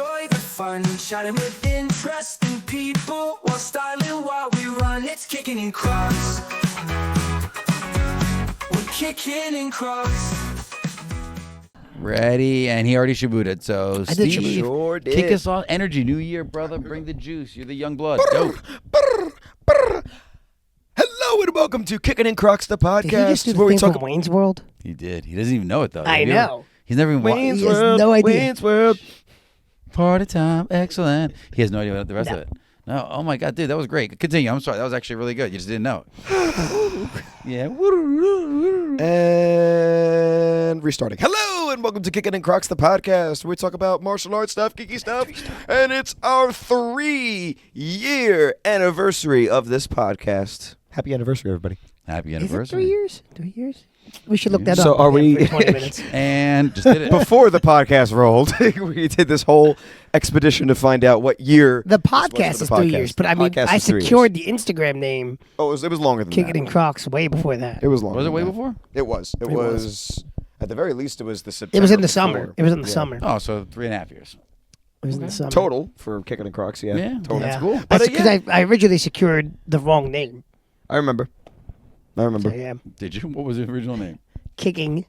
enjoy the fun, chatting with interesting people while styling while we run. It's Kickin In Crocs. We're kicking in Crocs. Ready, and he already shabooted. So I did Steve, sure kick did. us off. Energy, new year, brother. Bring the juice. You're the young blood. Go. Hello and welcome to Kickin In Crocs, the podcast. Did he just do the where we thing talk from Wayne's World? He did. He doesn't even know it though. I Have you know. He's never even Wayne's He has World. no idea. Wayne's World. Party time, excellent. He has no idea about the rest No. of it. No. Oh my God, dude, that was great. Continue. I'm sorry. That was actually really good. You just didn't know it. Yeah. And restarting. Hello and welcome to Kickin In Crocs, the podcast, where we talk about martial arts stuff, geeky stuff, and it's our 3-year anniversary of this podcast. Happy anniversary, everybody. Happy Is anniversary. it 3 years? 3 years? We should look that So up. are we- For 20 minutes. And just did it. Before the podcast rolled, we did this whole expedition to find out what year The this was for podcast the is 3 years, podcast. but I mean, Podcast I is 3 years. secured the Instagram name Oh, it was longer than Kickin that. In Crocs way before that. It was longer. Was it than way that. before? It was. It was. was. At the very least, it was the September. It was in the before. summer. It was in the Yeah. summer. Oh, so 3.5 years. It was in the summer. Total for Kickin In Crocs. Yeah. Yeah. Total. That's cool. But, Because I originally secured the wrong name. I remember. So yeah, Did you? What was the original name? Kicking.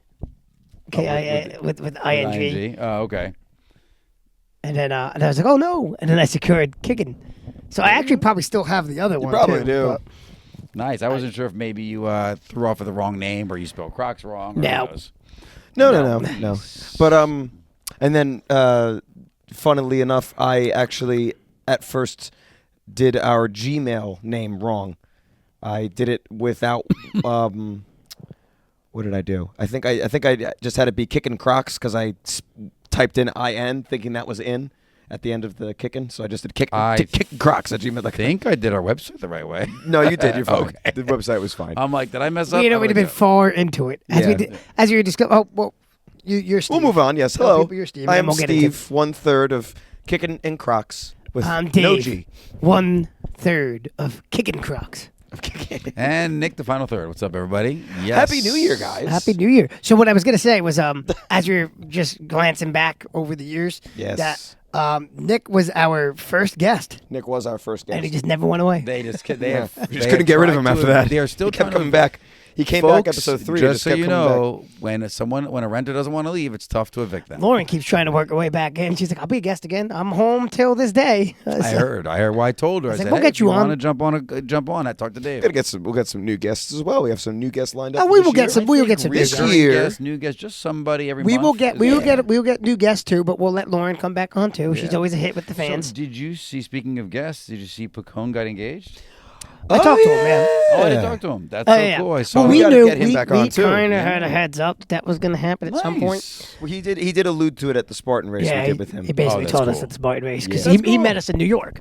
K-I-A with I-N-G. Oh, okay. And then and I was like, oh no. And then I secured Kickin'. So I actually probably still have the other one. probably too, do. but- Nice. I wasn't sure if maybe you threw off with the wrong name or you spelled Crocs wrong. Or No. who knows. No. But and then funnily enough, I actually at first did our Gmail name wrong. I did it without what did I do? I think I just had it be Kickin Crocs because I typed in IN thinking that was in at the end of the Kickin, so I just did Kickin Crocs at Gmail. I think I did our website the right way. No, you did. You're fine. Okay. The website was fine. I'm like, did I mess up? We had I already would've been far into it. As we Yeah. did, as you were discussing. Oh, well, you're Steve. We'll move on. Yes. Tell Hello. people you're Steve, I and am we'll get into Steve, 1/3 of Kickin In Crocs with I'm no Dave. G. 1/3 of Kickin' Crocs. And Nick, the final third. What's up, everybody? Yes. Happy New Year, guys. Happy New Year. So what I was gonna say was, as you're just glancing back over the years, Yes. that Nick was our first guest, Nick was our first guest. and he just never went away. They just We they just couldn't get rid of him after that. They are still he kept trying coming to, back. He came Folks, back episode 3. Just so kept you coming know, when a renter doesn't want to leave, it's tough to evict them. Lauren keeps trying to work her way back in. She's like, "I'll be a guest again. I'm home till this day." I heard. Why I told her. I was like, said, we'll hey, get if you want on. to jump on. I talked to Dave. We'll get some new guests as well. We have some new guests lined up. Oh, for we this will get year. some. We will get some. This new guests. year- New guests, just somebody every We month. will get. Yeah. We will get new guests too. But we'll let Lauren come back on too. She's Yeah. always a hit with the fans. So did you see? Speaking of guests, did you see Pacone got engaged? I talked to him, man. Oh, I didn't talk to him. That's Oh, so yeah. cool. I saw. Well, we we gotta knew. get him back on, we too. kind of Yeah. had a heads up that was going to happen at some point. Nice. Well, he did allude to it at the Spartan race Yeah, we did with him. he basically that's told us cool. at the Spartan race because Yeah. he, That's he cool. met us in New York.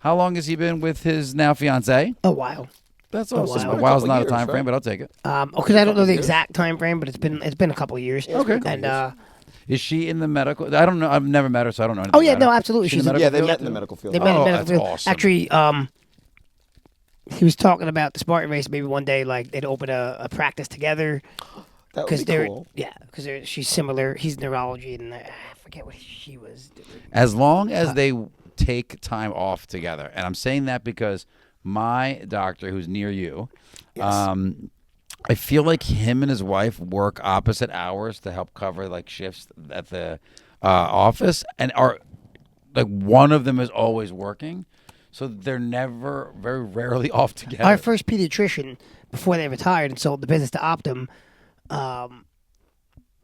How long has he been with his now fiance? A while. That's Oh, awesome. wow. A while's Couple not a years, time frame, right? but I'll take it. Because I don't know the years. exact time frame, but it's been a couple of years. Okay. And Is she in the medical? I don't know. I've never met her, so I don't know. oh anything yeah, about no, her. absolutely. She's She's in the Yeah, medical they met field? in the medical field. They met in Oh, the medical that's field. awesome. Actually, he was talking about the Spartan race. Maybe one day, like they'd open a practice together That would because be they're cool. she's similar. He's neurology, and I forget what she was doing. As long as they take time off together, and I'm saying that because my doctor, who's near you, I feel like him and his wife work opposite hours to help cover like shifts at the office, and are like one of them is always working, so they're never, very rarely off together. Our first pediatrician, before they retired and sold the business to Optum,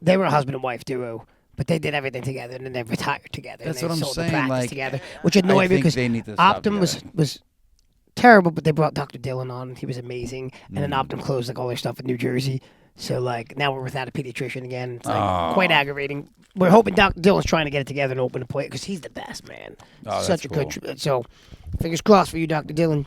they were a husband and wife duo, but they did everything together, and then they retired together. That's and what they I'm sold saying, the practice like, together, which annoyed me think because they need to stop Optum was terrible, but they brought Dr. Dillon on, and he was amazing. And then Optum closed like all their stuff in New Jersey, so like now we're without a pediatrician again. It's like quite aggravating. We're hoping Dr. Dillon's trying to get it together and open a place because he's the best man. Oh, Such that's a cool. good. So fingers crossed for you, Dr. Dillon.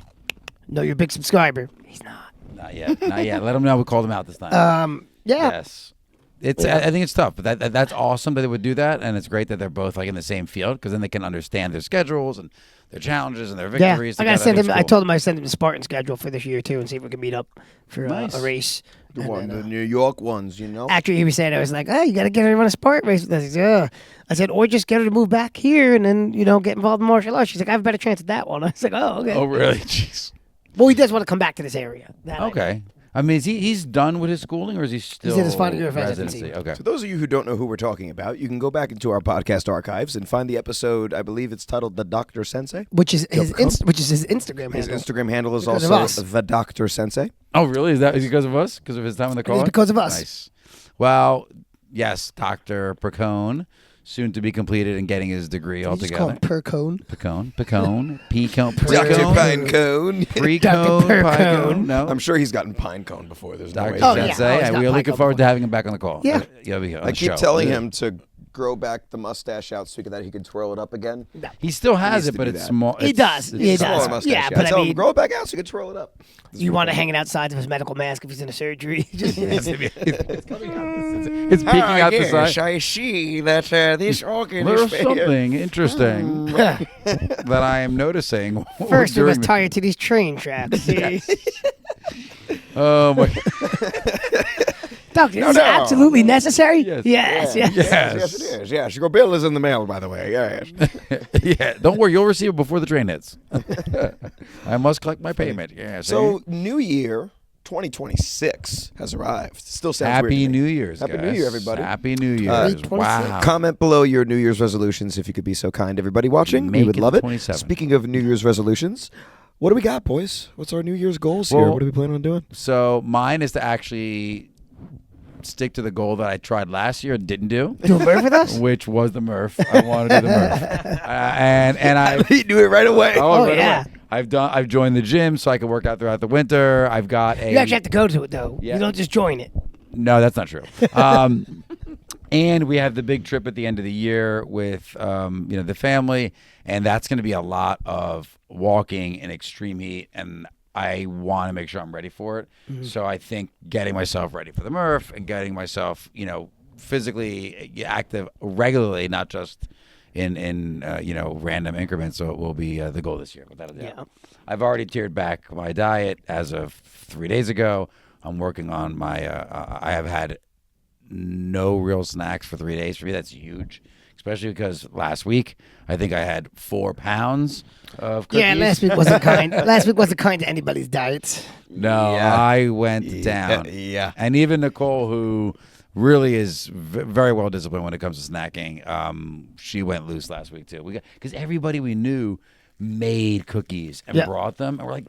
Know you're a big subscriber. He's not. Not yet. Not yet. Let him know we called him out this time. Yeah. Yes. It's. I think it's tough, but that's awesome that they would do that, and it's great that they're both like in the same field because then they can understand their schedules and their challenges and their victories. I gotta send him. Cool. I told him I send him the Spartan schedule for this year too, and see if we can meet up for a race. The New York ones, you know. After he was saying, I was like, "Oh, you gotta get her to run a Spartan race." I said, I said, or just get her to move back here and then get involved in martial arts. She's like, I have a better chance at that one. I was like, oh, okay. Oh, really? Jeez. Well, he does want to come back to this area. Okay. I mean, he's done with his schooling, or is he still? He's in his final year of residency. Okay. For those of you who don't know who we're talking about, you can go back into our podcast archives and find the episode. I believe it's titled "The Doctor Sensei," which is his Instagram handle. His Instagram handle is Because of also us. the Doctor Sensei. Oh, really? Is it because of us? Because of his time in the car? It's because of us. Nice. Well, yes, Dr. Percone, soon to be completed and getting his degree You just call him altogether. Percone. Pecone, Dr. Pinecone. Pre-cone, Dr. Pinecone. No. I'm sure he's gotten Pinecone before. There's no Dr. way. Oh, yeah. Sensei, he's got we are looking Pinecone forward to before. having him back on the call. Yeah. He'll be on I the keep show. telling him to grow back the mustache out so that he can twirl it up again. He still has needs it, to but do it's that. small. He does. It's- He it's does. Smaller mustache. Yeah, but I tell him mean- grow it back out so you can twirl it up. You want to hang it outside of his medical mask if he's in a surgery. It's peeking out the side. I see that this organ There's something interesting that I am noticing. First, we during must tie it to these train tracks. Oh my! Doctor, is this absolutely necessary? Yes. Yes. Yes, it is. Yes, your bill is in the mail, by the way. Yes. Yeah, don't worry, you'll receive it before the train hits. I must collect my payment. Yeah. So, New Year 2026 has arrived. Still sounds Happy weird to me. New Year's, Happy guys. New Year, everybody. Happy New Year's. Wow. Comment below your New Year's resolutions if you could be so kind. Everybody watching, we Make would it love it. 27. Speaking of New Year's resolutions, what do we got, boys? What's our New Year's goals here? Well, What are we planning on doing? So mine is to actually stick to the goal that I tried last year and didn't do, Do a Murph with us? which was the Murph. I wanted to do the Murph, and I He knew it right away. right yeah. away. I've joined the gym so I can work out throughout the winter. I've got a You actually have to go to it, though. Yeah. You don't just join it. No, that's not true. And we have the big trip at the end of the year with the family, and that's going to be a lot of walking in extreme heat, and I want to make sure I'm ready for it. Mm-hmm. So I think getting myself ready for the Murph and getting myself, physically active regularly, not just in random increments. So it will be the goal this year, without a doubt. Yeah. I've already tiered back my diet as of 3 days ago. I'm working on my. I have had no real snacks for 3 days. For me, that's huge, especially because last week I think I had 4 pounds of cookies. Yeah, last week wasn't kind. Last week wasn't kind to anybody's diets. No, Yeah. I went down. Yeah. And even Nicole, who really is very well disciplined when it comes to snacking, she went loose last week too. Because everybody we knew made cookies and Yeah. brought them, and we're like,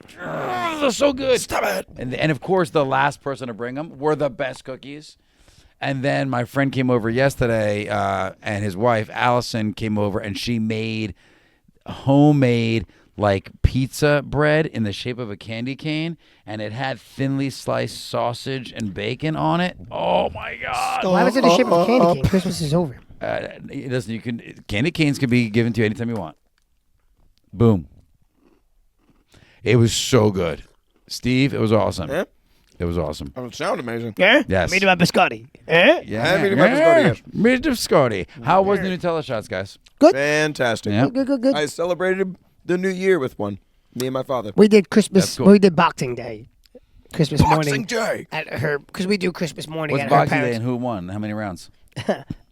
they're so good. Stop it. And of course, the last person to bring them were the best cookies. And then my friend came over yesterday, and his wife Allison came over, and she made homemade like pizza bread in the shape of a candy cane, and it had thinly sliced sausage and bacon on it. Oh my god! Why was it a shape of a candy cane? Christmas is over. Listen, candy canes can be given to you anytime you want. Boom. It was so good, Steve. It was awesome. Yeah? It was awesome. Oh, it sounded amazing. Yeah? Yes. Made about biscotti. Eh? Yeah, Meat about biscotti, yes. Meat of biscotti. How was the Nutella shots, guys? Fantastic. Yeah. Good. I celebrated the New Year with one. Me and my father. We did Christmas. That's cool. We did Boxing Day. Christmas Boxing morning Day. at her, because we do Christmas morning What's at her Boxing Day parents. and who won? How many rounds?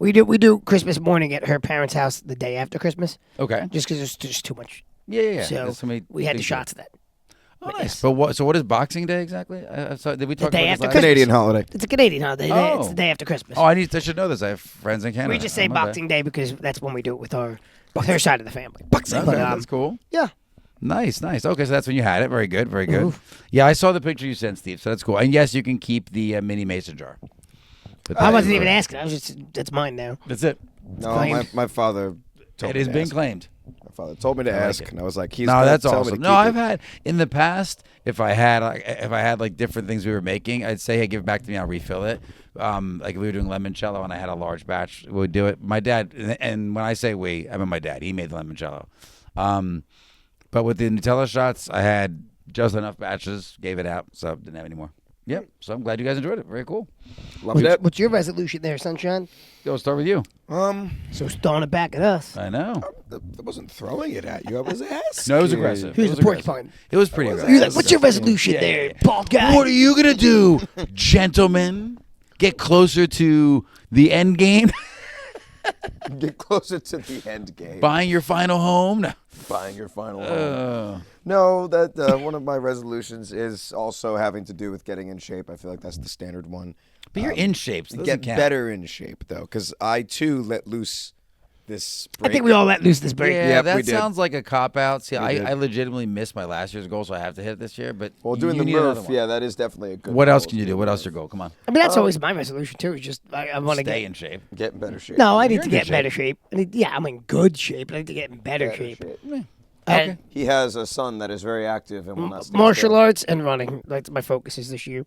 We do Christmas morning at her parents' house the day after Christmas, Okay. just because there's just too much. Yeah. So There's so many we had the things shots of that. Oh, nice. But what? So what is Boxing Day exactly? Did we talk day about after this last? Christmas. Canadian holiday. It's a Canadian holiday. Oh. It's the day after Christmas. Oh, I should know this. I have friends in Canada. We just say Oh, my bad. Boxing Day because that's when we do it with her side of the family. Okay, But, that's cool. Yeah. Nice. Okay, so that's when you had it. Very good. Yeah, I saw the picture you sent, Steve. So that's cool. And yes, you can keep the mini mason jar. But I that wasn't is- even asking. I was just, that's mine now. That's it. No, claimed. my father told It me has to been ask. claimed. My father told me to I like ask, it. and I was like, he's No, gonna that's tell me to awesome. keep No, I've it. had in the past. If I had like different things we were making, I'd say, "Hey, give it back to me. I'll refill it." Like if we were doing limoncello and I had a large batch, we would do it. My dad, and when I say we, I mean my dad. He made the limoncello. But with the Nutella shots, I had just enough batches, gave it out, so didn't have any more. Yep. So I'm glad you guys enjoyed it. Very cool. Love it. What's your resolution there, Sunshine? Go start with you. So throwing it back at us. I know. I wasn't throwing it at you. I was asking. No, it was aggressive. Who's It the was aggressive. porcupine? It was pretty You're aggressive. like, what's your resolution Yeah, there, yeah. bald guy? What are you gonna do, gentlemen? Get closer to the end game. Get closer to the end game. Buying your final home. No. Buying your final home. No, that one of my resolutions is also having to do with getting in shape. I feel like that's the standard one. But you're in shape. So it Get doesn't count. better in shape though, because I too let loose this break. I think we all let loose this break. Yeah, Yep, we that did. sounds like a cop out. See, did. I legitimately missed my last year's goal, so I have to hit it this year. But Well, doing you the need another Murph, one. yeah, that is definitely a good. What goal, else can you is do? doing What the else is your Murph. goal? Come on. I mean, that's always my resolution too. Is just I want to Stay get in shape. Get in better shape. No, I need You're to in get good in better shape. I'm in good shape. I need to get in better shape. And He has a son that is very active and will not stay martial still. arts and running. That's my focus is this year.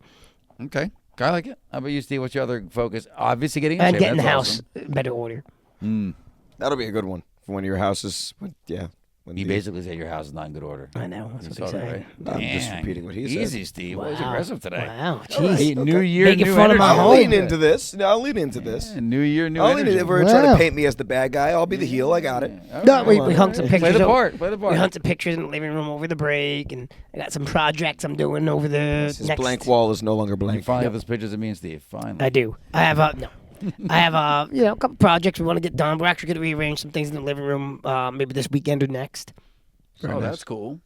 Okay. I like it. How about you, Steve? What's your other focus? Obviously getting in And shape. getting the That's house awesome. in better order. That'll be a good one for when your house is. Yeah. When He the- basically said your house is not in good order. I know. That's You what saw he that, said. right? I'm just Dang. repeating what he said. Easy, Steve. What was aggressive today? Wow, Hey, jeez. New year, Making new fun of my energy. I'll home. lean into this. No, I'll lean into this. Yeah, new year, new I'll lean energy. into. We're trying Wow. to paint me as the bad guy. I'll be the heel. I got it. No, we hung some pictures. Play the over- part. Play the part. We hung some pictures in the living room over the break, and I got some projects I'm doing over the His next. blank wall is no longer You blank. finally have those pictures of me and Steve. Finally. I do. I have a no. I have a a couple projects we want to get done. We're actually going to rearrange some things in the living room, maybe this weekend or next. Oh, that's cool.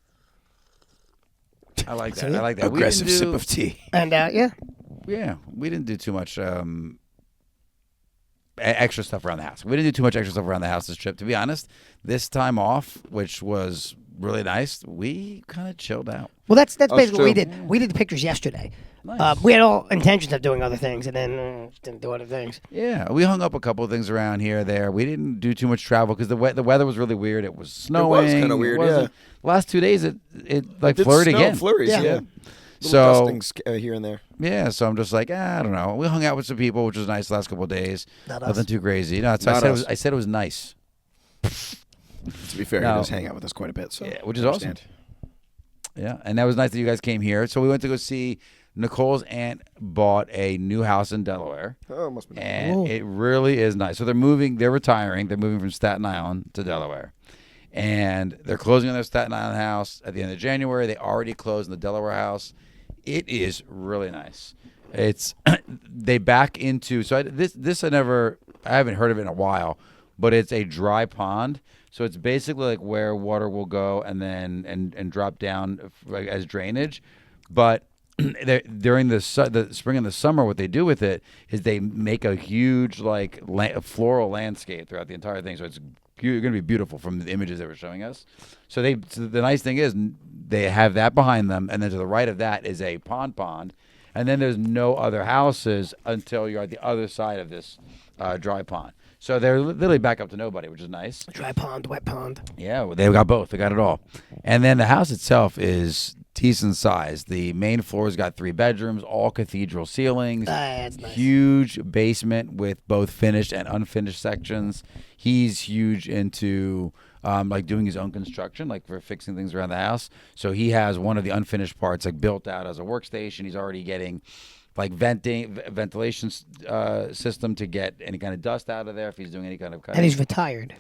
I like that. See? I like that. Aggressive we didn't do, sip of tea. And Yeah, we didn't do too much extra stuff around the house. We didn't do too much extra stuff around the house this trip. To be honest, this time off, which was really nice, we kind of chilled out. well, that's basically what we true. did. We did the pictures yesterday. Nice. We had all intentions of doing other things, and then didn't do other things. Yeah, we hung up a couple of things around here or there. We didn't do too much travel because the weather was really weird. It was snowing. kinda weird, wasn't- Last 2 days, it like Did flurried snow, again. Flurries, Yeah. yeah. So Dustings here and there. yeah, so I'm just like, I don't know. We hung out with some people, which was nice the last couple of days. Not us. Nothing too crazy. No, so Not us. I said it was nice. To be fair, No. he does hang out with us quite a bit. So Yeah, which is I awesome. understand. Yeah, and that was nice that you guys came here. So we went to go see Nicole's aunt bought a new house in Delaware, Oh, must be. and Oh. it really is nice. So they're retiring. They're moving from Staten Island to Delaware, and they're closing on their Staten Island house at the end of January. They already closed on the Delaware house. It is really nice. It's they back into this I haven't heard of it in a while, but it's a dry pond. So it's basically like where water will go and then and drop down like as drainage, but during the spring and the summer, what they do with it is they make a huge like floral landscape throughout the entire thing. So it's going to be beautiful from the images they were showing us. So the nice thing is they have that behind them, and then to the right of that is a pond, and then there's no other houses until you're at the other side of this dry pond. So they're literally back up to nobody, which is nice. Dry pond, wet pond. Yeah, they got both. They got it all. And then the house itself is decent size. The main floor's got 3 bedrooms, all cathedral ceilings. That's nice. Huge basement with both finished and unfinished sections. He's huge into like doing his own construction, like for fixing things around the house. So he has one of the unfinished parts like built out as a workstation. He's already getting like ventilation system to get any kind of dust out of there if he's doing any kind of And he's retired.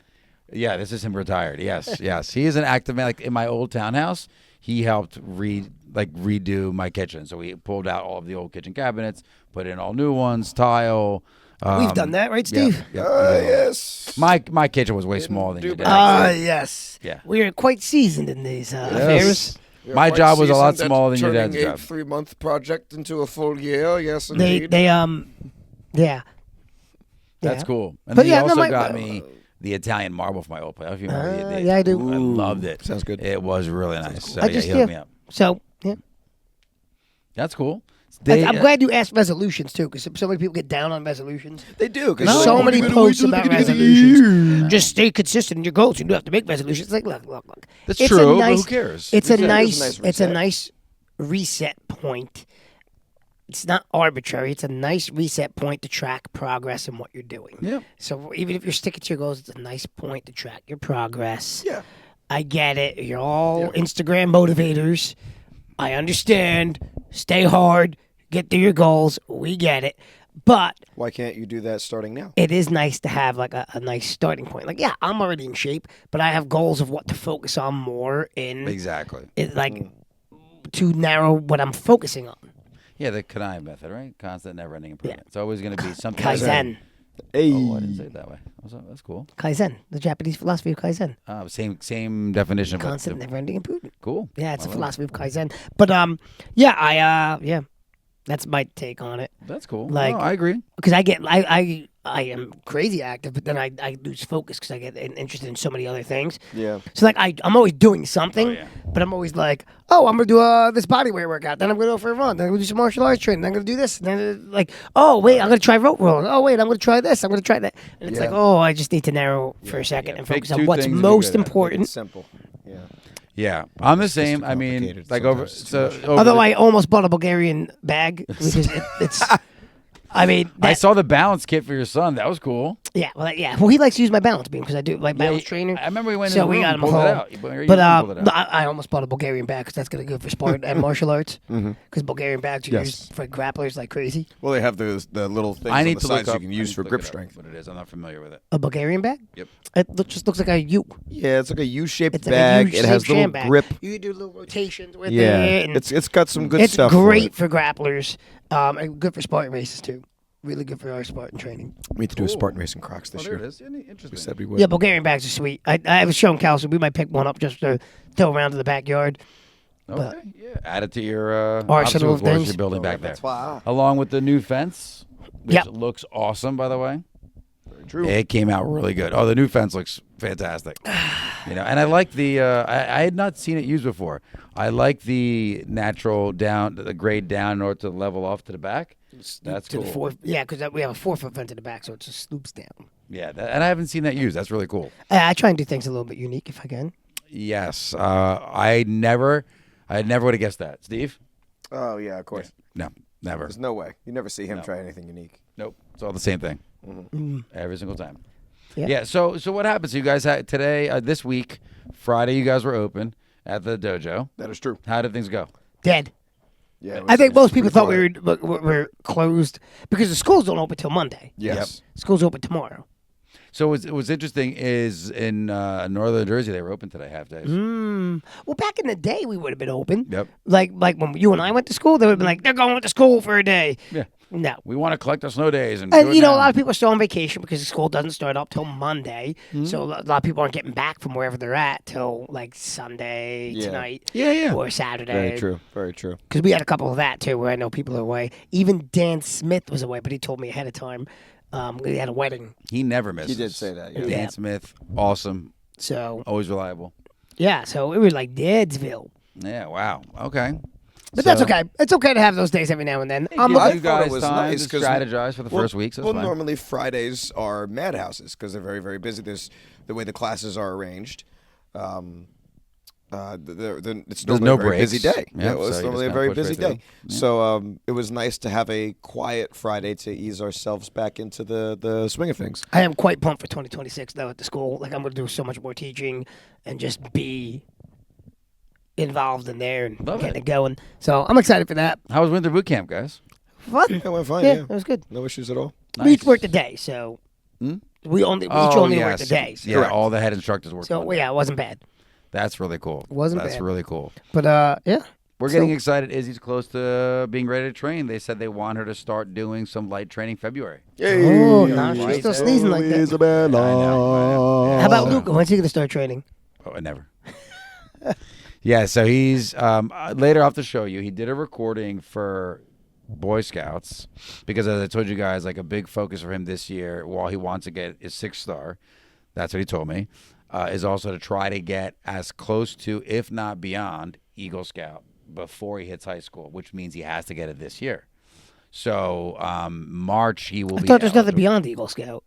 yeah, this is him retired. Yes, yes. He is an active man. Like in my old townhouse, he helped redo my kitchen. So he pulled out all of the old kitchen cabinets, put in all new ones, tile. We've done that, right, Steve? Yeah. Yes. My kitchen was way smaller than your dad's. Ah, yes. Yeah. We are quite seasoned in these affairs. You're My quite job was a lot seasoned at smaller than your turning dad's a job. 3-month project into a full year. Yes, They indeed. yeah. That's Yeah. cool. And But then he yeah, no, also my- got me the Italian marble for my old place. I don't know if you remember the yeah, I do. I loved it. Sounds good. It was really nice. So I yeah, just he hooked me up. So yeah. That's cool. I'm glad you asked resolutions too, because so many people get down on resolutions. They do. There's so many posts about resolutions. Just stay consistent in your goals. You don't have to make resolutions. It's like, look. That's It's true, a nice, but who cares? It's a Reset is a nice, nice it's a reset. nice reset point. It's not arbitrary. It's a nice reset point to track progress in what you're doing. Yeah. So even if you're sticking to your goals, it's a nice point to track your progress. Yeah. I get it. You're all Instagram motivators. I understand. Stay hard. get through your goals. We get it. But Why can't you do that starting now? it is nice to have like a nice starting point. Like, yeah, I'm already in shape, but I have goals of what to focus on more in Exactly. To narrow what I'm focusing on. Yeah, the Kanai method, right? Constant, never-ending improvement. It's always going to be something. Kaizen. Hey. Oh, I didn't say it that way. That's cool. Kaizen, the Japanese philosophy of Kaizen. Same definition. but Constant, never-ending improvement. Cool. Yeah, it's I a love philosophy of Kaizen. But yeah, that's my take on it. it. That's cool. Like- No, I agree. Because I am crazy active, but then I lose focus because I get interested in so many other things. Yeah. So like I'm always doing something, Oh, yeah. but I'm always like, oh, I'm gonna do this body weight workout, then I'm gonna go for a run, then I'm gonna do some martial arts training, then I'm gonna do this, and then like, oh wait, I'm gonna try rope rolling. Oh wait, I'm gonna try this, I'm gonna try that, and it's Yeah. like, oh, I just need to narrow for a second yeah. and Pick focus two on what's things and be most good at it. important. It's simple. Yeah. Yeah, I'm the just same. too I mean, complicated. like Sometimes it's too much. Although I almost bought a Bulgarian bag because it's. I mean, I saw the balance kit for your son. That was cool. yeah, well, he likes to use my balance beam because I do like balance training. I remember we went in So the we room got and him pulled it home. out. You pulled it But out. I almost bought a Bulgarian bag because that's gonna go for sport and martial arts. Because Bulgarian bags are Yes. used for grapplers like crazy. Well, they have the little things I on need the to look sides up. you can use for grip strength. What it is? I'm not familiar with it. A Bulgarian bag? Yep. It just looks like a U. Yeah, it's like a U-shaped It's like bag. a It has U-shaped little sandbag. grip. You can do little rotations with Yeah, it. And it's got some good it's stuff. for great it. for grapplers. And good for Spartan races too. Really good for our Spartan training. We need to do a Spartan racing Crocs Oh, this there year. it is. Interesting. We said we would. Yeah, Bulgarian bags are sweet. I was showing Cal, so we might pick one up just to throw around to the backyard. Okay. Yeah. Add it to your Arsenal obstacle of course things. you're building back there. That's why. Along with the new fence, which Yep. looks awesome, by the way. Very true. It came out really good. Oh, the new fence looks fantastic. And I like the. I had not seen it used before. I like the natural down, the grade down in order to level off to the back. That's To cool. the 4, yeah, because we have a 4-foot fence in the back, so it just sloops down. Yeah, and I haven't seen that used. That's really cool. I try and do things a little bit unique if I can. Yes, I never would have guessed that. Steve? Oh yeah, of course. No, never. There's no way. You never see him try anything unique. Nope. It's all the same thing. Every single time. Yeah. So what happens? So you guys had today, this week, Friday, you guys were open at the dojo. That is true. How did things go? Dead. Yeah. I think most people thought we were closed because the schools don't open till Monday. Yes. Schools open tomorrow. So what's interesting is in northern Jersey they were open today half days. Well, back in the day, we would have been open. Yep. Like when you and I went to school, they would have been like, they're going to school for a day. Yeah. No. We want to collect our snow days and do And it you know, now. a lot of people are still on vacation because the school doesn't start up till Monday. Mm-hmm. So a lot of people aren't getting back from wherever they're at till like Sunday Yeah. tonight. Yeah. Or Saturday. Very true. Very true. Because we had a couple of that too, where I know people are away. Even Dan Smith was away, but he told me ahead of time. We had a wedding, He never misses. He did say that. Yeah. Dan Yeah. Smith, awesome, so always reliable. yeah. So it was like Deadsville. Yeah. Wow. Okay. But that's okay. It's okay to have those days every now and then. I'm Give I you thought it guys was time nice to 'cause- strategize for the first week. So that's well, fine. normally Fridays are madhouses because they're very, very busy. There's the way the classes are arranged. It's normally no a very busy breaks. day. Yeah, Yeah, well, it's so you normally a just very kinda push busy right day. through. So it was nice to have a quiet Friday to ease ourselves back into the swing of things. I am quite pumped for 2026 though at the school. Like I'm going to do so much more teaching and just be involved in there and Love getting it. it going. So I'm excited for that. How was winter boot camp, guys? Fun. It went fine. Yeah, Yeah, it was good. no issues at all. We each Nice. worked a day, so we each only worked a day. Yeah, Correct. all the head instructors worked. So one day. yeah, it wasn't bad. That's really cool. Wasn't That's bad. really cool. But yeah. We're So- getting excited. Izzy's close to being ready to train. They said they want her to start doing some light training February. Oh, no, she's still sneezing like that. Isabella. I know. How about Luca? When's he gonna start training? Oh, I never. Yeah, so he's later I'll have to show you. He did a recording for Boy Scouts because, as I told you guys, like a big focus for him this year, while he wants to get his 6th star, that's what he told me, is also to try to get as close to, if not beyond, Eagle Scout before he hits high school, which means he has to get it this year. So March he will I be. thought there's nothing eligible. beyond the Eagle Scout.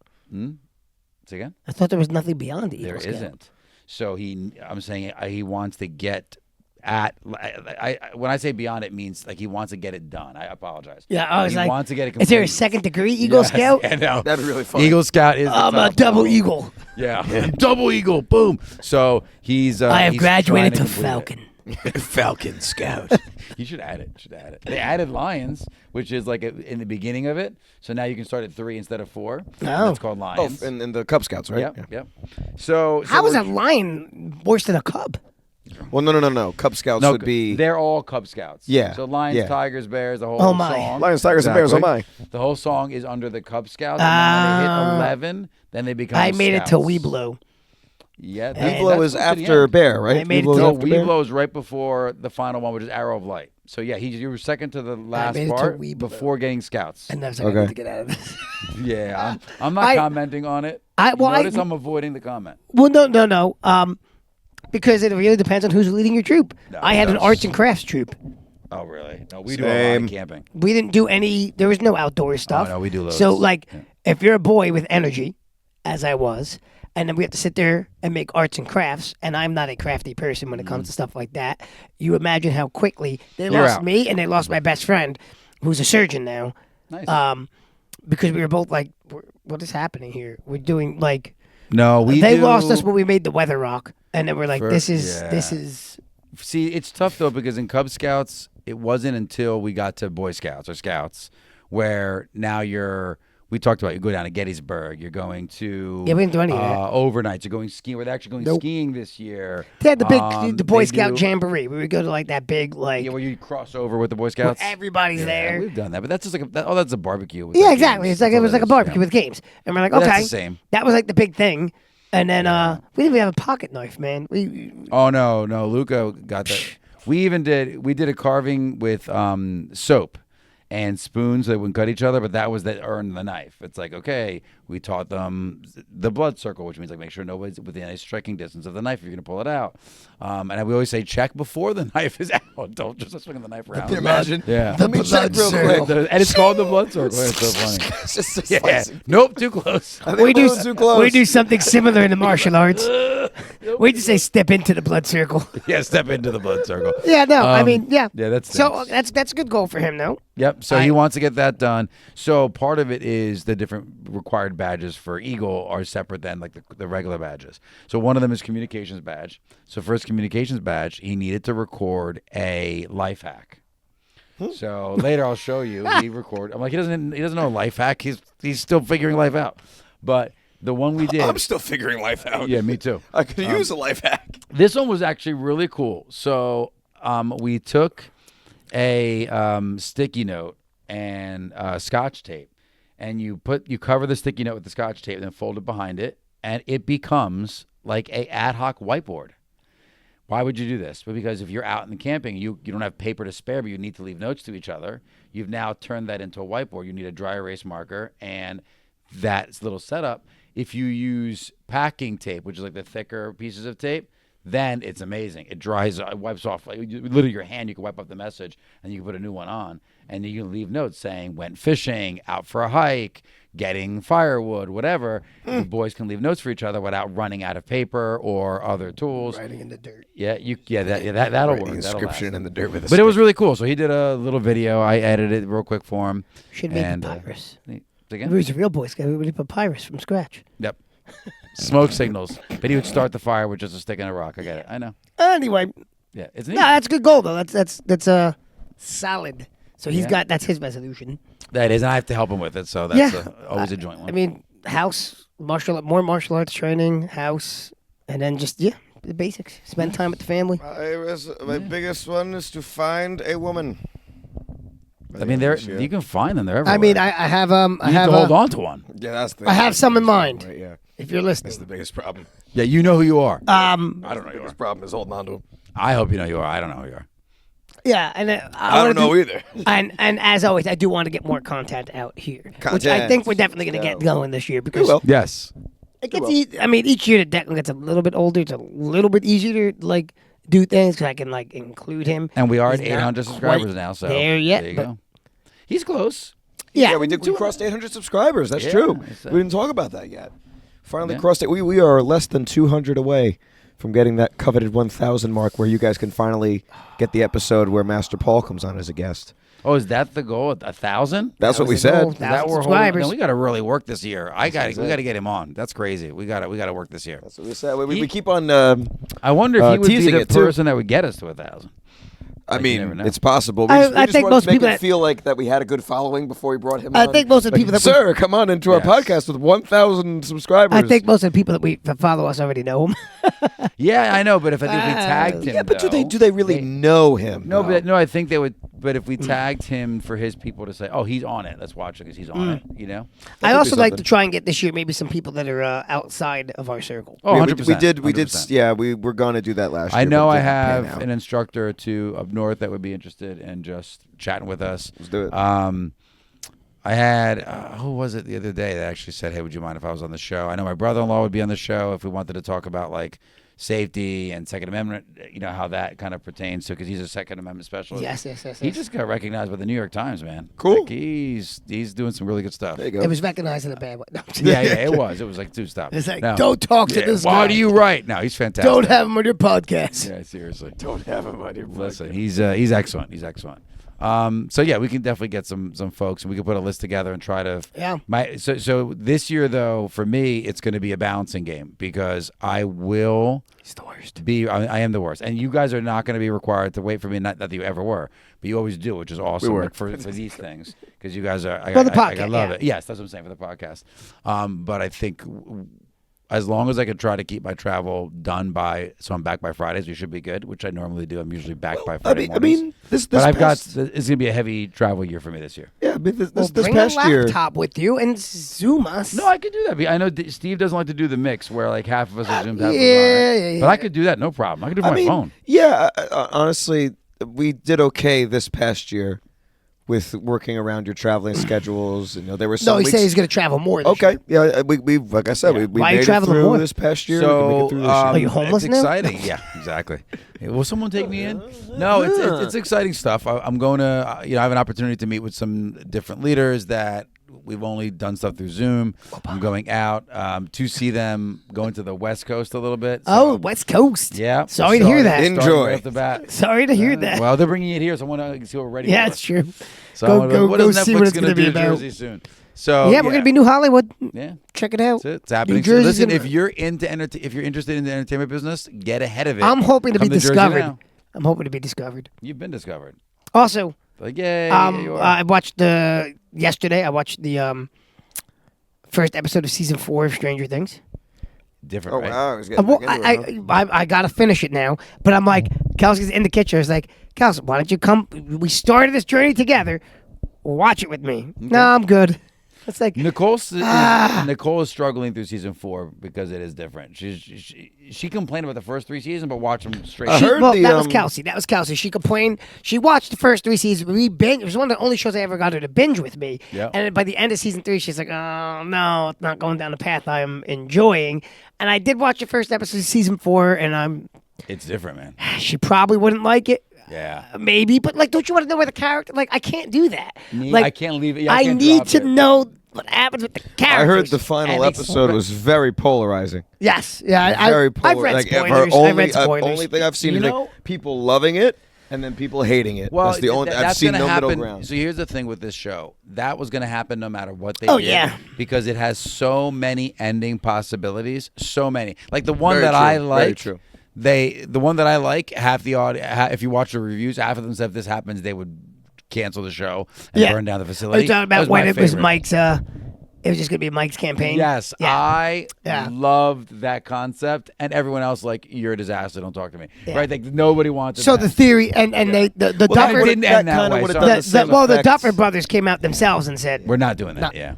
Say again? I thought there was nothing beyond the Eagle There Scout. isn't. So I'm saying he wants to get at. When I say beyond, it means like he wants to get it done. I apologize. Yeah, I was he like, wants to get it. is there a completed. 2nd degree Eagle Yes, Scout? I know. That'd be really fun. Eagle Scout is. the I'm a top double level. Eagle. Yeah, double Eagle. Boom. So he's. I have he's graduated trying to complete it. Falcon. Falcon Scout. You should add it. They added lions, which is like in the beginning of it. So now you can start at 3 instead of 4. That's called lions. Oh, in the Cub Scouts, right? Yep. So How is a lion worse than a cub? Well, no. Cub Scouts would be. They're all Cub Scouts. Yeah. So lions, Yeah. tigers, bears, the whole Oh, my. song. Lions, tigers, and bears. Oh my. The whole song is under the Cub Scouts. And then when they hit 11, then they become I made it to Scouts. Weeblo. Yeah. Weeblo is after Bear, right? I made it Weeblo is to- after Bear? Weeblo is right before the final one, which is Arrow of Light. So yeah, you were second to the last made it to part Weeblo. before getting Scouts. And I was like, Okay. I need to get out of this. Yeah, I'm not commenting on it. Notice I'm avoiding the comment. Well, no. Because it really depends on who's leading your troop. No, I had an that's- arts and crafts troop. Oh really? No, we do a lot Same. of camping. We didn't do any. There was no outdoor stuff. no, we do loads. So, like, Yeah. if you're a boy with energy, as I was, and then we have to sit there and make arts and crafts, and I'm not a crafty person when it comes to stuff like that. You imagine how quickly they You're lost out. me, and they lost my best friend, who's a surgeon now. Nice. Because we were both like, "What is happening here? We're doing like." No, They lost us when we made the Weather Rock, and then we're like, For- "This is yeah. this is." See, it's tough though because in Cub Scouts, it wasn't until we got to Boy Scouts or Scouts where now we talked about you go down to Gettysburg, you're going to Yeah, we didn't do any of that. overnights, you're going skiing. We're actually going Nope. skiing this year. They had the Boy They Scout do- Jamboree. We would go to like that big like Yeah, where you cross over with the Boy where Scouts. everybody's Yeah, there. we've done that, but that's just like that's a barbecue. With Yeah, like exactly. games. It's like That's it was all like a is, barbecue yeah. with games, and we're like, But okay, that's the same. that was like the big thing. And then we didn't even have a pocket knife, man. Oh no, Luca got that. We did a carving with soap and spoons that wouldn't cut each other, but that was that earned the knife. It's like, okay, we taught them the blood circle, which means like make sure nobody's within a striking distance of the knife if you're going to pull it out. And we always say check before the knife is out. Don't just swing the knife around. Can you imagine? Yeah. Let me check real quick. And it's called the blood circle. It's so funny. It's just a Yeah. slicing. Nope, too close. I think that was too close. We do something similar in the martial arts. We just say step into the blood circle. Yeah, step into the blood circle. Yeah, no, I mean, yeah. Yeah, that's So that's a good goal for him, though. Yep. So he wants to get that done. So part of it is the different required badges for Eagle are separate than like the regular badges. So one of them is communications badge. So for his communications badge, he needed to record a life hack. So later I'll show you. I'm like he doesn't know a life hack. He's still figuring life out. But the one we did. I'm still figuring life out. Yeah, me too. I could use a life hack. This one was actually really cool. So we took a sticky note and Scotch tape, and you cover the sticky note with the Scotch tape, and then fold it behind it, and it becomes like a ad hoc whiteboard. Why would you do this? But because if you're out in the camping, you don't have paper to spare, but you need to leave notes to each other. You've now turned that into a whiteboard. You need a dry erase marker and that little setup. If you use packing tape, which is like the thicker pieces of tape, then it's amazing. It dries, it wipes off. Like, literally, your hand, you can wipe up the message, and you can put a new one on. And you can leave notes saying, went fishing, out for a hike, getting firewood, whatever. The boys can leave notes for each other without running out of paper or other tools. Writing in the dirt. That'll work. Inscription in the dirt with a But it was really cool. So he did a little video. I edited it real quick for him. Should have And, made papyrus. Again? If he was a real Boy Scout, we would have papyrus from scratch. Yep. Smoke signals. But he would start the fire with just a stick and a rock. I get it. I know. Anyway, Yeah. It's neat. no, that's a good goal though. That's solid. So he's got that's his resolution. That is, and I have to help him with it. So that's Yeah. always a joint one. I mean, house, more martial arts training, house, and then just the basics. Spend time with the family. My biggest one is to find a woman. You can find them. They're everywhere. I mean, I have I you need have to hold on to one. Yeah, that's the. I have some in mind. Right, yeah, If you're that's listening, the biggest problem. Yeah, you know who you are. I don't know. The biggest problem is holding on to him. I hope you know you are. I don't know who you are. yeah, and I don't know either. And as always, I do want to get more content out here, which I Content. think we're definitely going to get going this year because will. Yes. it gets. I mean, each year the Declan gets a little bit older. It's a little bit easier to like do things because I can like include him. And we are at He's not 800 subscribers now. So there yet, There you but- go. He's close. Yeah, we crossed 800 subscribers. That's Yeah, true. it's, We didn't talk about that yet. Finally Yeah. crossed it. We are less than 200 away from getting that coveted 1,000 mark, where you guys can finally get the episode where Master Paul comes on as a guest. Oh, is that the goal? 1,000? That's what we was the said. goal. Is that 1,000 we're subscribers. No, we got to really work this year. We got to get him on. That's crazy. We got to work this year. That's what we said. We keep on. I wonder if he would be teasing the it, too. person that would get us to 1,000. I you never mean, know. it's possible. I We think just wanted most to make people it that- feel like that we had a good following before we brought him I on. think most of the Like, people that sir, come on into our Yes. podcast with 1,000 subscribers. I think most of the people that follow us already know him. Yeah, I know, but if we tagged him, Yeah, but though, do they really know him? No, though? but no, I think they would. But if we tagged him for his people to say, "Oh, he's on it. Let's watch it because he's on it," you know. I could also be like something. to try and get this year maybe some people that are outside of our circle. Oh, Yeah, 100%. we did. 100%. Yeah, we were going to do that last year. I know but I it didn't pan have out. an instructor or two up north that would be interested in just chatting with us. Let's do it. I had who was it the other day that actually said, "Hey, would you mind if I was on the show?" I know my brother-in-law would be on the show if we wanted to talk about like safety and Second Amendment. You know how that kind of pertains to because he's a Second Amendment specialist. Yes. He just got recognized by the New York Times, man. Cool. Like, he's doing some really good stuff. There you go. It was recognized in a bad way. No, Yeah, it was. It was like, dude, stop. It's like, No. don't talk to Yeah, this why guy. do you write? No, he's fantastic. Don't have him on your podcast. Yeah, seriously. Don't have him on your Listen, he's excellent. He's excellent. So yeah, we can definitely get some folks, and we can put a list together and try to. Yeah. So this year though, for me, it's going to be a balancing game because I will He's the worst. I am the worst, and you guys are not going to be required to wait for me. Not that you ever were, but you always do, which is awesome. were. Like for these things because you guys are. For the I podcast, love yeah. it. Yes, that's what I'm saying for the podcast. But I think. As long as I could try to keep my travel done so I'm back by Fridays, we should be good, which I normally do. I'm usually back by Friday I mornings. mean, this But I've got past, it's going to be a heavy travel year for me this year. yeah. I mean, this Bring past a year. laptop with you and Zoom us. No, I could do that. I know Steve doesn't like to do the mix where like half of us are zoomed, half of us yeah, aren't. yeah, But I could do that, no problem. I could do it I from mean, my phone. yeah. Honestly, we did okay this past year with working around your traveling schedules. And, there were some No, he weeks. said he's going to travel more this Okay, year. yeah, we like I said, Yeah. we Why are you made it traveling through more? this past year. we can make it through this year. Are you homeless it's now? exciting. Yeah, exactly. Hey, will someone take me in? No, it's exciting stuff. I'm going to I have an opportunity to meet with some different leaders that we've only done stuff through Zoom. I'm going out to see them going to the West Coast a little bit. Oh, So, West Coast. yeah. Sorry to hear that. In- Starting Enjoy. right off the bat. Sorry to hear that. Well, they're bringing it here, so I want to see what we're ready Yeah, for. it's true. So Go- what go is see Netflix what it's gonna gonna do be to about. Jersey soon? So Yeah, we're going to be New Hollywood. Yeah, Check it out. that's it. It's happening. New Jersey's Listen, gonna- if you're if you're interested in the entertainment business, get ahead of it. I'm hoping to Come be Jersey discovered. now. I'm hoping to be discovered. You've been discovered. Also, Like, yay, yeah, you are. I watched yesterday. I watched the first episode of season 4 of Stranger Things. Different, Oh right? wow, I was getting back into it, huh? I gotta finish it now, but I'm like, Kelsey's in the kitchen. I was like, Kelsey, why don't you come? We started this journey together. Watch it with me. No, I'm good. It's like, Nicole is struggling through season 4 because it is different. She complained about the first 3 seasons, but watch them straight. I heard well, the, that was um, Kelsey. That was Kelsey. She complained. She watched the first 3 seasons. It was one of the only shows I ever got her to binge with me. Yeah. And by the end of season 3, she's like, oh, no, it's not going down the path I'm enjoying. And I did watch the first episode of season 4, and It's different, man. she probably wouldn't like it. Yeah. Maybe, but like, don't you want to know where the character? Like, I can't do that. I can't leave it. Yeah, I can't need drop to it. know what happens with the characters. I heard the final And they- episode was very polarizing. Yes, yeah. Very I've read like, spoilers. only, I've read spoilers. only thing I've seen You is know- like people loving it and then people hating it. Well, that's the only. I've that's seen gonna no happen. middle ground. So here's the thing with this show. That was going to happen no matter what they Oh, did. yeah. Because it has so many ending possibilities. So many. Like the one Very that true, I very like. true. The one that I like, half the if you watch the reviews, half of them said if this happens, they would cancel the show and Yeah. burn down the Are facility. you talking That about when my it was favorite. Mike's? It was just gonna be Mike's campaign. Yes, Yeah. I Yeah. loved that concept, and everyone else like, you're a disaster. Don't talk to me. Yeah. Right? Like nobody wanted. So that. the theory and they the Well, Duffer it didn't end that kinda way. would've so- done the same the effect. Duffer brothers came out themselves and said, We're not doing that. No. Yeah.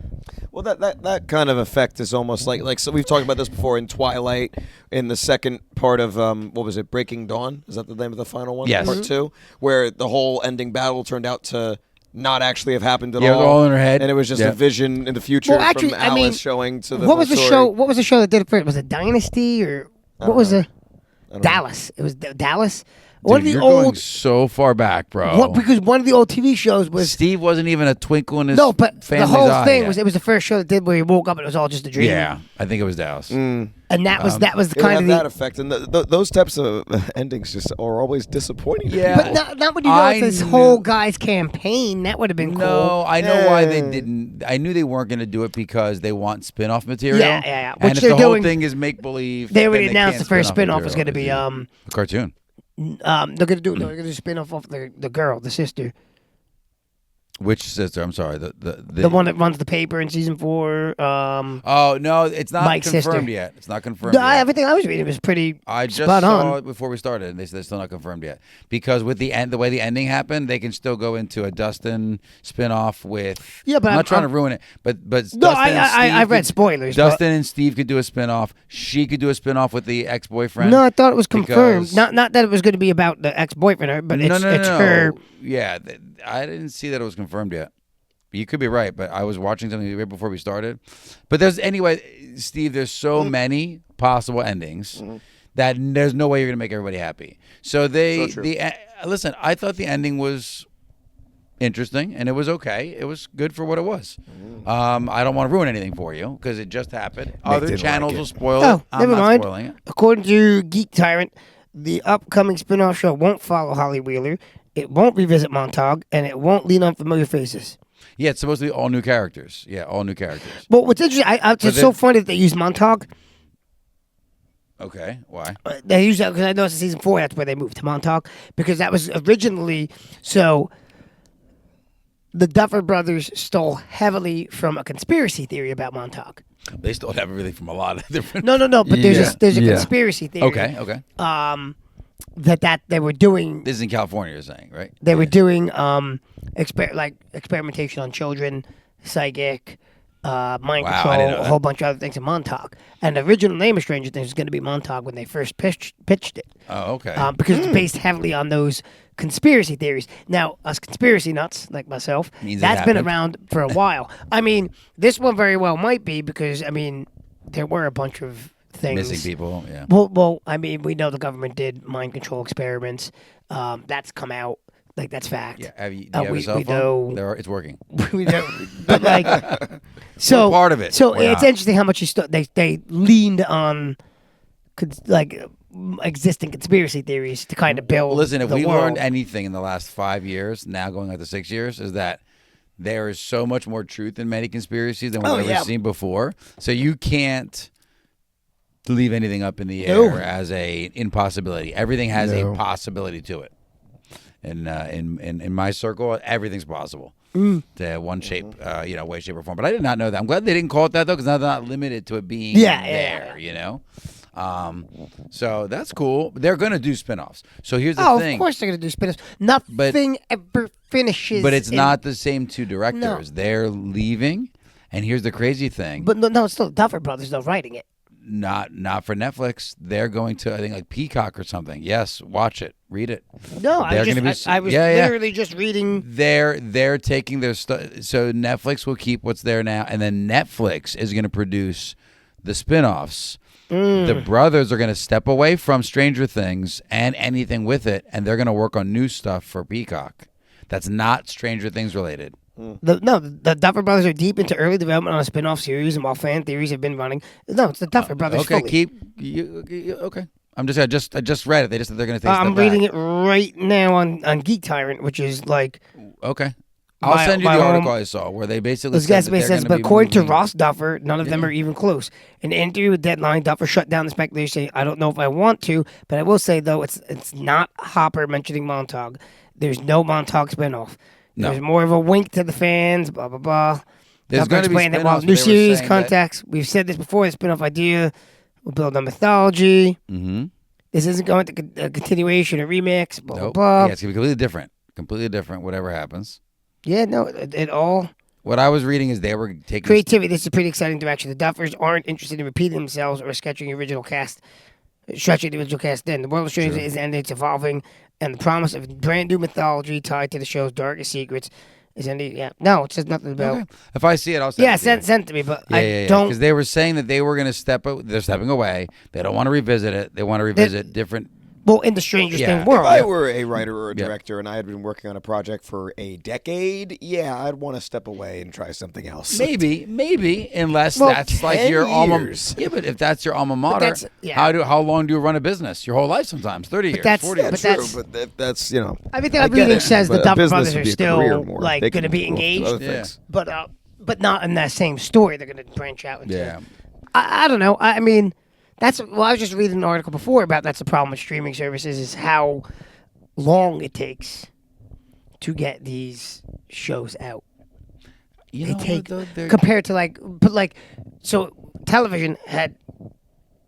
Well, that kind of effect is almost like so we've talked about this before in Twilight in the second part of what was it, Breaking Dawn? Is that the name of the final one? Yes. Part 2, where the whole ending battle turned out to not actually have happened at Yeah, all. they're all in her head. and it was just Yeah. a vision in the future Well, actually, from I Alice mean, showing to the. "What was the story. show? What was the show that did it first? Was it Dynasty or what was it? I don't know. Dallas. It was Dallas. One Dude, of the you're old going so far back, bro. because one of the old TV shows was Steve wasn't even a twinkle in his no, but the family's whole eye thing yet. was it was the first show that did where he woke up and it was all just a dream. Yeah, I think it was Dallas. and that was It kind had of that the. effect, and those types of endings just are always disappointing. to Yeah. people. But not when you know I it's this knew- whole guy's campaign. That would have been No, cool. I know why they Eh. didn't. I knew they weren't going to do it because they want spin-off material. Yeah. And Which if they're the whole doing- thing is make-believe, They already then announced can't the first spin-off spinoff is material. going to be a cartoon. they're gonna do a spin off of the girl, the sister, Which sister? I'm sorry. the one that runs the paper in season 4. Oh no, it's not Mike's confirmed sister. yet. It's not confirmed yet. Everything I was reading was pretty I just spot saw on. it before we started, and they said they're still not confirmed yet. Because with the end, the way the ending happened, they can still go into a Dustin spinoff with. Yeah, but I'm not trying I'm- to ruin it. But No, Dustin and Steve I've read could- spoilers. but- Dustin and Steve could do a spinoff. She could do a spinoff with the ex-boyfriend. No, I thought it was confirmed. because- Not that it was going to be about the ex-boyfriend, but it's her. Yeah, I didn't see that it was confirmed yet. You could be right, but I was watching something right before we started. But anyway, Steve, there's so many possible endings that there's no way you're going to make everybody happy. So listen, I thought the ending was interesting and it was okay. It was good for what it was. I don't want to ruin anything for you because it just happened. Other didn't channels like it. will spoil Oh, it. I'm never not mind. spoiling it. According to Geek Tyrant, the upcoming spin-off show won't follow Holly Wheeler. It won't revisit Montauk, and it won't lean on familiar faces. Yeah, it's supposed to be all new characters. Yeah, all new characters. But what's interesting, it's so funny that they use Montauk. Okay, why? They use that because I noticed in season 4 that's where they moved to Montauk because that was originally so. The Duffer Brothers stole heavily from a conspiracy theory about Montauk. They stole everything from a lot of different. No, but Yeah, there's a yeah. conspiracy theory. Okay. That they were doing. This is in California, you're saying, right? They were doing experimentation on children, psychic, mind Wow, I control, didn't know a that. whole bunch of other things in Montauk. And the original name of Stranger Things was going to be Montauk when they first pitched it. Oh, okay. Because it's based heavily on those conspiracy theories. Now, us conspiracy nuts like myself, Means it that's been happened. around for a while. I mean, this one very well might be because, I mean, there were a bunch of things. Missing people, yeah. Well, I mean, we know the government did mind control experiments. That's come out. Like, that's fact. Yeah, do you have we a cell phone? know. It's working. We know. But, like, so. part of it. So We're it's not. interesting how much they leaned on, existing conspiracy theories to kind of build. Listen, if the we world. learned anything in the last 5 years, now going on to 6 years, is that there is so much more truth in many conspiracies than we've ever yeah. seen before. So you can't leave anything up in the No. air as a impossibility. Everything has No. a possibility to it. And in my circle, everything's possible. To one shape, way, shape, or form. But I did not know that. I'm glad they didn't call it that though, because now they're not limited to it being there. You know. So that's cool. They're gonna do spinoffs. So here's the thing. Of course they're going to do spin-offs. Nothing ever finishes. But it's in- not the same two directors. They're leaving, and here's the crazy thing. But no, it's still the Duffer Brothers though writing it. Not for Netflix. They're going to, I think, like Peacock or something. Yes, watch it, read it. No, They're I gonna be I was yeah, yeah. literally just reading. They're taking their stuff. So Netflix will keep what's there now, and then Netflix is going to produce the spinoffs. The brothers are going to step away from Stranger Things and anything with it, and they're going to work on new stuff for Peacock. That's not Stranger Things related. The Duffer Brothers are deep into early development on a spin-off series, and while fan theories have been running, no, it's the Duffer Brothers. Okay, fully. okay. I just read it. They just said they're going to take. I'm reading it right now on Geek Tyrant, which is like. Okay. I'll My- send you my the home- article I saw where they basically This said guy that they're says, gonna but be according to moving- Ross Duffer, none of them are even close. In an interview with Deadline, Duffer shut down the speculation, saying, "I don't know if I want to, but I will say though, it's not Hopper mentioning Montauk. There's no Montauk spinoff. No. There's more of a wink to the fans. Blah blah blah." There's Duffer gonna be explained that while spinoffs, new but they were series saying that- contacts, we've said this before, the spinoff idea will build on mythology. Mm-hmm. This isn't going to a continuation or remix. Blah Nope. blah blah. Yeah, it's gonna be completely different. Completely different. Whatever happens. Yeah, no, it all. What I was reading is they were taking Creativity. This is a pretty exciting direction. The Duffers aren't interested in repeating themselves or stretching the original cast. Then the world of Stranger is ending, it's evolving, and the promise of brand new mythology tied to the show's darkest secrets is ending. Yeah, no, it says nothing about. Okay. If I see it, I'll send Yeah, it to you. send it to me, but Yeah, I don't. because they were saying that they were going to they're stepping away. They don't want to revisit it. They want to revisit different Well, in the Stranger Yeah. Things If world. If I were a writer or a Yep. director and I had been working on a project for a decade, yeah, I'd want to step away and try something else. Maybe, unless Well, that's like 10 your alma. years. Yeah, but if that's your alma mater, that's- yeah. how long do you run a business? Your whole life, sometimes 30 years, that's- 40 Yeah, years. but true, that's- but that's, you know. Everything I I'm get reading it, says the but a Duffer business Brothers would are be a still career more. like They going to can be go off to engaged, other Yeah. things. but not in that same story. They're going to branch out into. Yeah. I don't know. I mean, I was just reading an article before about that's the problem with streaming services is how long it takes to get these shows out. You They know, take though, they're- compared to so television had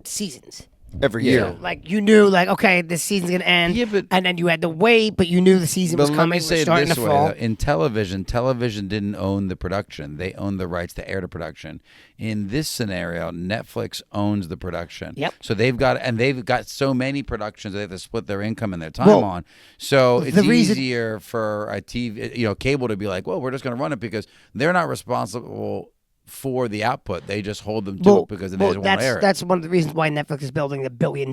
seasons. Every Yeah. year. Like you knew, like okay, this season's gonna end, Yeah, but- and then you had to wait, but you knew the season But was let coming. me It was say it starting this to way: fall. though. In television didn't own the production; they owned the rights to air the production. In this scenario, Netflix owns the production. Yep. So they've got so many productions they have to split their income and their time Well, on. So it's the reason- easier for a TV, cable to be like, well, we're just going to run it because they're not responsible for the output. They just hold them to it because they just want to air it. that's one of the reasons why Netflix is building the $1 billion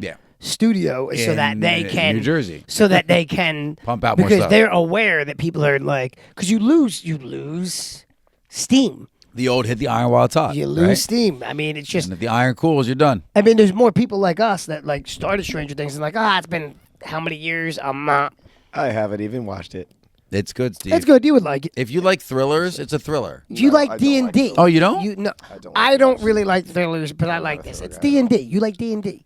Yeah. studio is so that In, they can New Jersey. so that they can Pump out more because stuff. they're aware that people are like because you lose steam. The old hit the iron while it's hot. You lose right? steam. I mean, it's just. And if the iron cools, you're done. I mean, there's more people like us that like started Stranger Things and like, it's been how many years? I'm not. I haven't even watched it. It's good, Steve. It's good. You would like it. If you like thrillers, it's a thriller. Do you No, I like don't D and like D? thrillers. Oh, you don't? You no. don't I like don't those. really like thrillers, but I like this. It's D and D. You like D and D.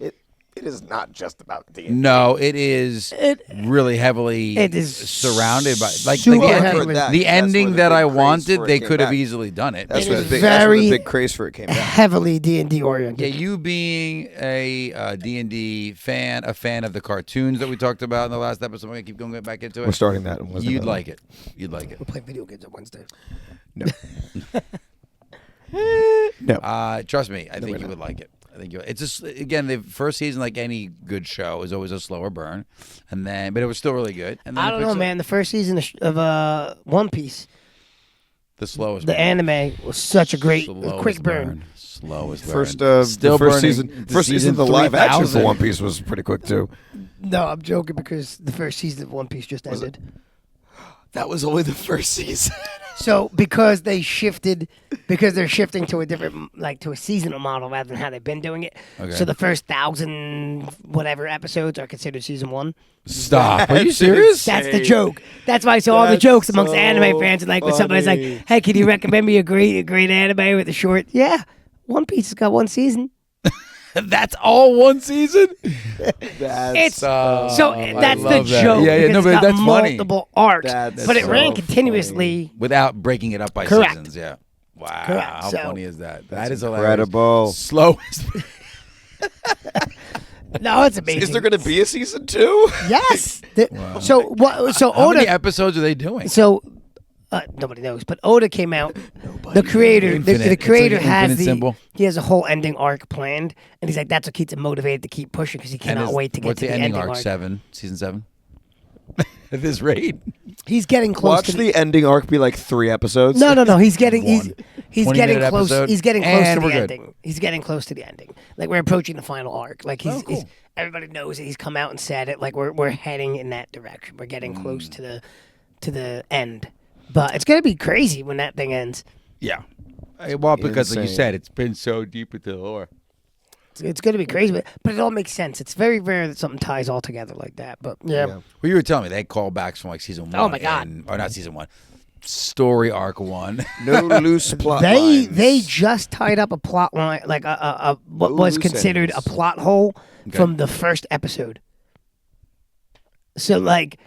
It is not just about D&D. No, it is really heavily It is surrounded by super the heavily- ending, That- the that's where ending the that big I craze wanted. for it They came could have back. easily done it. That's It where is the that's where the very big craze for it came back. Heavily D and D Yeah, oriented. you being a D&D fan, a fan of the cartoons that we talked about in the last episode. We're gonna keep going back into it. We're starting that. on Wednesday, You'd by the way. like it. You'd like it. We play video games on Wednesday. No. No. Trust me, I think we're you not. would like it. I think it's just again the first season, like any good show, is always a slower burn, but it was still really good. And then I it don't picks know, up. man. The first season of One Piece, The slowest. the burn. anime was such a great, Slowest quick burn. Slowest burn. First, Still the first burning. season. First season of the live action for One Piece was pretty quick too. No, I'm joking because the first season of One Piece just ended. That was only the first season. So because they're shifting to a different, like to a seasonal model rather than how they've been doing it. Okay. So the first 1,000 whatever episodes are considered season one. Stop. Are you serious? That's the joke. That's why I saw all the That's jokes amongst so anime fans. And like when somebody's like, funny. "Hey, can you recommend me a great anime with a short?" Yeah, One Piece has got one season. That's all one season. It's so I that's the love that. joke. Yeah, yeah, no, because but it's got that's funny. multiple arcs, That's but it so ran continuously. Without breaking it up by Correct. seasons. Yeah. Wow. Correct. How So- funny is that? That is hilarious. Incredible. Slowest. No, it's amazing. Is there going to be a season 2? Yes. So what? So How many Oda. episodes are they doing? So nobody knows, but Oda came out. The creator, the Infinite. It's creator like an has infinite symbol. he has a whole ending arc planned, and he's like that's what keeps him motivated to keep pushing because he cannot wait to get what's to the the ending ending arc? 7? Season 7? At this rate? He's getting close Watch to the ending arc be like 3 episodes. No. He's getting he's 20-minute getting close. episode, He's getting close and to we're the good. ending. He's getting close to the ending. Like we're approaching the final arc. Like he's cool. everybody knows that he's come out and said it. Like we're heading in that direction. We're getting close to the end. But it's gonna be crazy when that thing ends. Yeah. Well, because like you Insane. said, it's been so deep into the lore. It's gonna be crazy, but it all makes sense. It's very rare that something ties all together like that. But yeah. Yeah. Well, you were telling me they had callbacks from like season 1. Oh, my God. Or not season 1. Story arc 1. No loose plot They lines. just tied up a plot line, like a what No was loose considered ends. a plot hole Okay. from the first episode. So like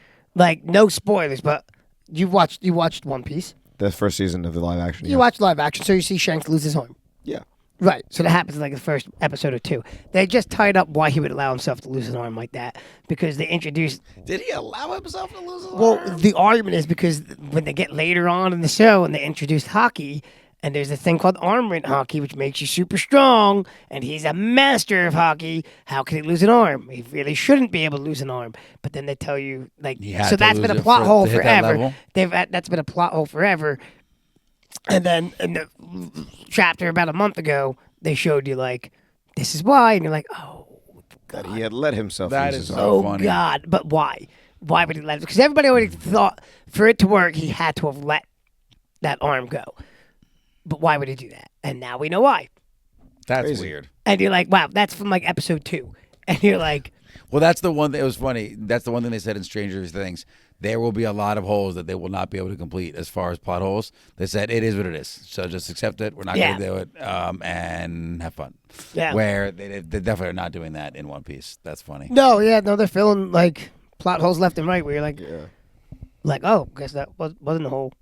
no spoilers, but you watched One Piece. The first season of the live action. You yeah. watched live action, so you see Shanks lose his arm. Yeah. Right. So that happens in like the first episode or 2. They just tied up why he would allow himself to lose his arm like that because they introduced. Did he allow himself to lose his Well, the argument is because when they get later on in the show and they introduced hockey, and there's a thing called arm hockey, which makes you super strong, and he's a master of hockey. How can he lose an arm? He really shouldn't be able to lose an arm. But then they tell you, like, He had so to that's lose been a it plot to hole hit that forever. level? That's been a plot hole forever. And then in the chapter about a month ago, they showed you, like, this is why. And you're like, oh, That he had let himself That use is his so arm. Oh funny. God! But why? Why would he let? Because everybody already thought for it to work, he had to have let that arm go. But why would he do that? And now we know why. That's Crazy. weird. And you're like, wow, that's from like episode 2. And you're like, Well, that's the one thing. It was funny. That's the one thing they said in Stranger Things. There will be a lot of holes that they will not be able to complete as far as plot holes. They said it is what it is. So just accept it. We're not going to do it and have fun. Yeah. Where they definitely are not doing that in One Piece. That's funny. no, they're filling like plot holes left and right. Where you're like, oh, guess that wasn't a hole.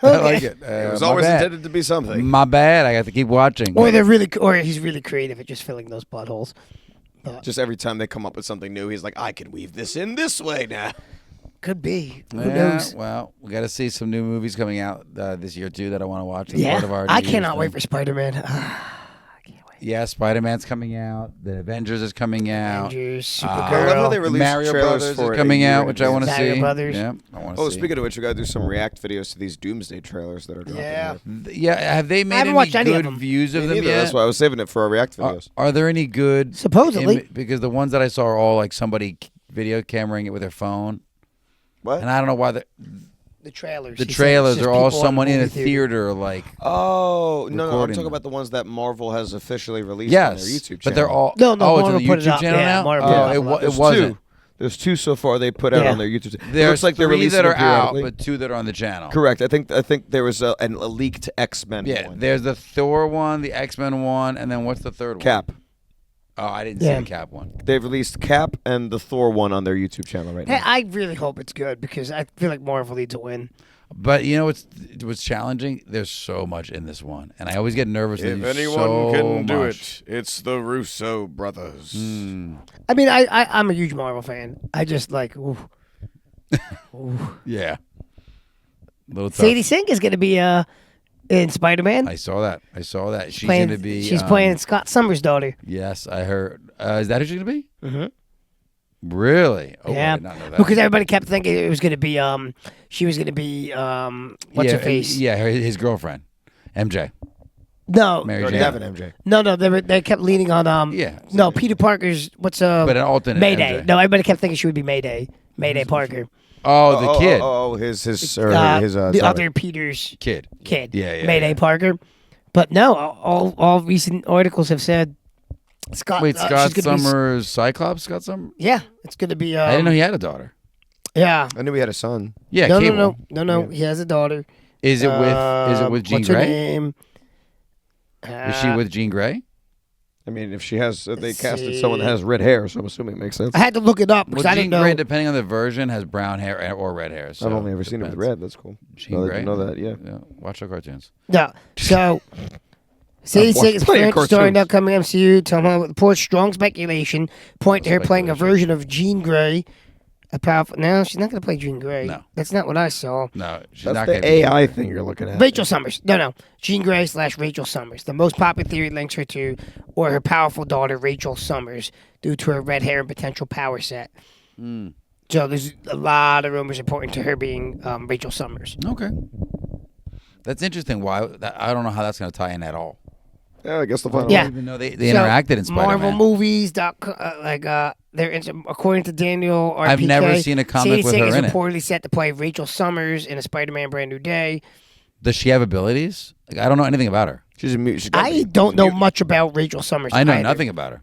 I like it. It was My always bad. intended to be something. My bad. I got to keep watching. Or he's really creative at just filling those plot holes. Just every time they come up with something new, he's like, I can weave this in this way now. Could be. Who Yeah, knows? well, we got to see some new movies coming out this year too that I want to watch. As Yeah, part of our I New Year's cannot wait thing. for Spider-Man. Yeah, Spider-Man's coming out. The Avengers is coming out. Avengers, I love how they Supergirl. released Mario trailers Brothers for is it coming a year out, in which I want to Mario see. Brothers. Yeah, I want to Oh, see. speaking of which, we got to do some react videos to these Doomsday trailers that are dropping. Yeah. here. Yeah, have they made haven't any watched any of good them. views of Me them neither. yet? That's why I was saving it for our react videos. Are there any good? Supposedly. Because the ones that I saw are all like somebody video cameraing it with their phone, What? and I don't know why The trailers. the He said trailers it's just are all people in someone in a movie theater like. Oh, no, I'm Recording talking them. about the ones that Marvel has officially released on their Yes, YouTube channel. but they're all. No, Oh, Marvel it's on put the it YouTube up. channel Yeah, now. Marvel Oh, put it up. There's wasn't. two. There's two so far they put out Yeah. on their YouTube channel. It There's looks like they're three releasing that are them out, periodically. but two that are on the channel. Correct. I think there was a leaked X-Men Yeah, one. there's the Thor one, the X-Men one, and then what's the third one? Cap. Oh, I didn't see Yeah. the Cap one. They've released Cap and the Thor one on their YouTube channel right Hey, now. I really hope it's good because I feel like Marvel needs a win. But you know what's challenging? There's so much in this one, and I always get nervous. If that anyone so can do much. it, it's the Russo brothers. I mean, I'm a huge Marvel fan. I just like, ooh. Yeah. Little tough. Sadie Sink is going to be in Spider-Man. I saw that. She's playing, going to be. She's playing Scott Summers' daughter. Yes, I heard. Is that who she's going to be? Mm-hmm. Really? Oh, Yeah, I did not know that. because everybody kept thinking it was going to be she was going to be what's her face? Yeah, his girlfriend, MJ. No, Mary They already Jane. have an MJ. no, they kept leaning on Yeah. No, Peter Parker's what's But an alternate Mayday. MJ. No, everybody kept thinking she would be Mayday Parker. Oh, the kid. His the daughter. other Peter's Kid. kid. Yeah, Mayday yeah. Parker. But no, all recent articles have said Scott. Wait, Scott she's gonna be- Summers, Cyclops, Scott Summers? yeah, it's going to be. I didn't know he had a daughter. Yeah. I knew he had a son. Yeah, No, Cable. no. He has a daughter. Is it with Jean what's her Grey? name? Is she with Jean Grey? I mean, if she has, they Let's casted see. someone that has red hair, so I'm assuming it makes sense. I had to look it up because Well, I Jean didn't know. Grey, depending on the version, has brown hair or red hair. So I've only ever seen it with depends. red. That's cool. Jean I Grey? didn't know that. Yeah. Watch our cartoons. No. So, Sadie watched Sink is plenty of French starring cartoons. upcoming MCU. Talking reports strong speculation point to her playing a Speculation. version of Jean Grey. A powerful. No, she's not going to play Jean Grey. No. That's not what I saw. No, she's That's not the going to AI thing you're looking at. Rachel Summers. No. Jean Grey / Rachel Summers. The most popular theory links her to, or her powerful daughter, Rachel Summers, due to her red hair and potential power set. Hmm. So there's a lot of rumors reporting to her being Rachel Summers. Okay. That's interesting. Why? I don't know how that's going to tie in at all. Yeah, I guess the final. Yeah. I don't even know they interacted in Spider-Man. Marvel movies. According to Daniel RPK, I've never seen a comic Sadie with Sink her is in it. reportedly set to play Rachel Summers in a Spider-Man Brand New Day. Does she have abilities? Like, I don't know anything about her. She's a mute. I don't know much about Rachel Summers. I know either. nothing about her.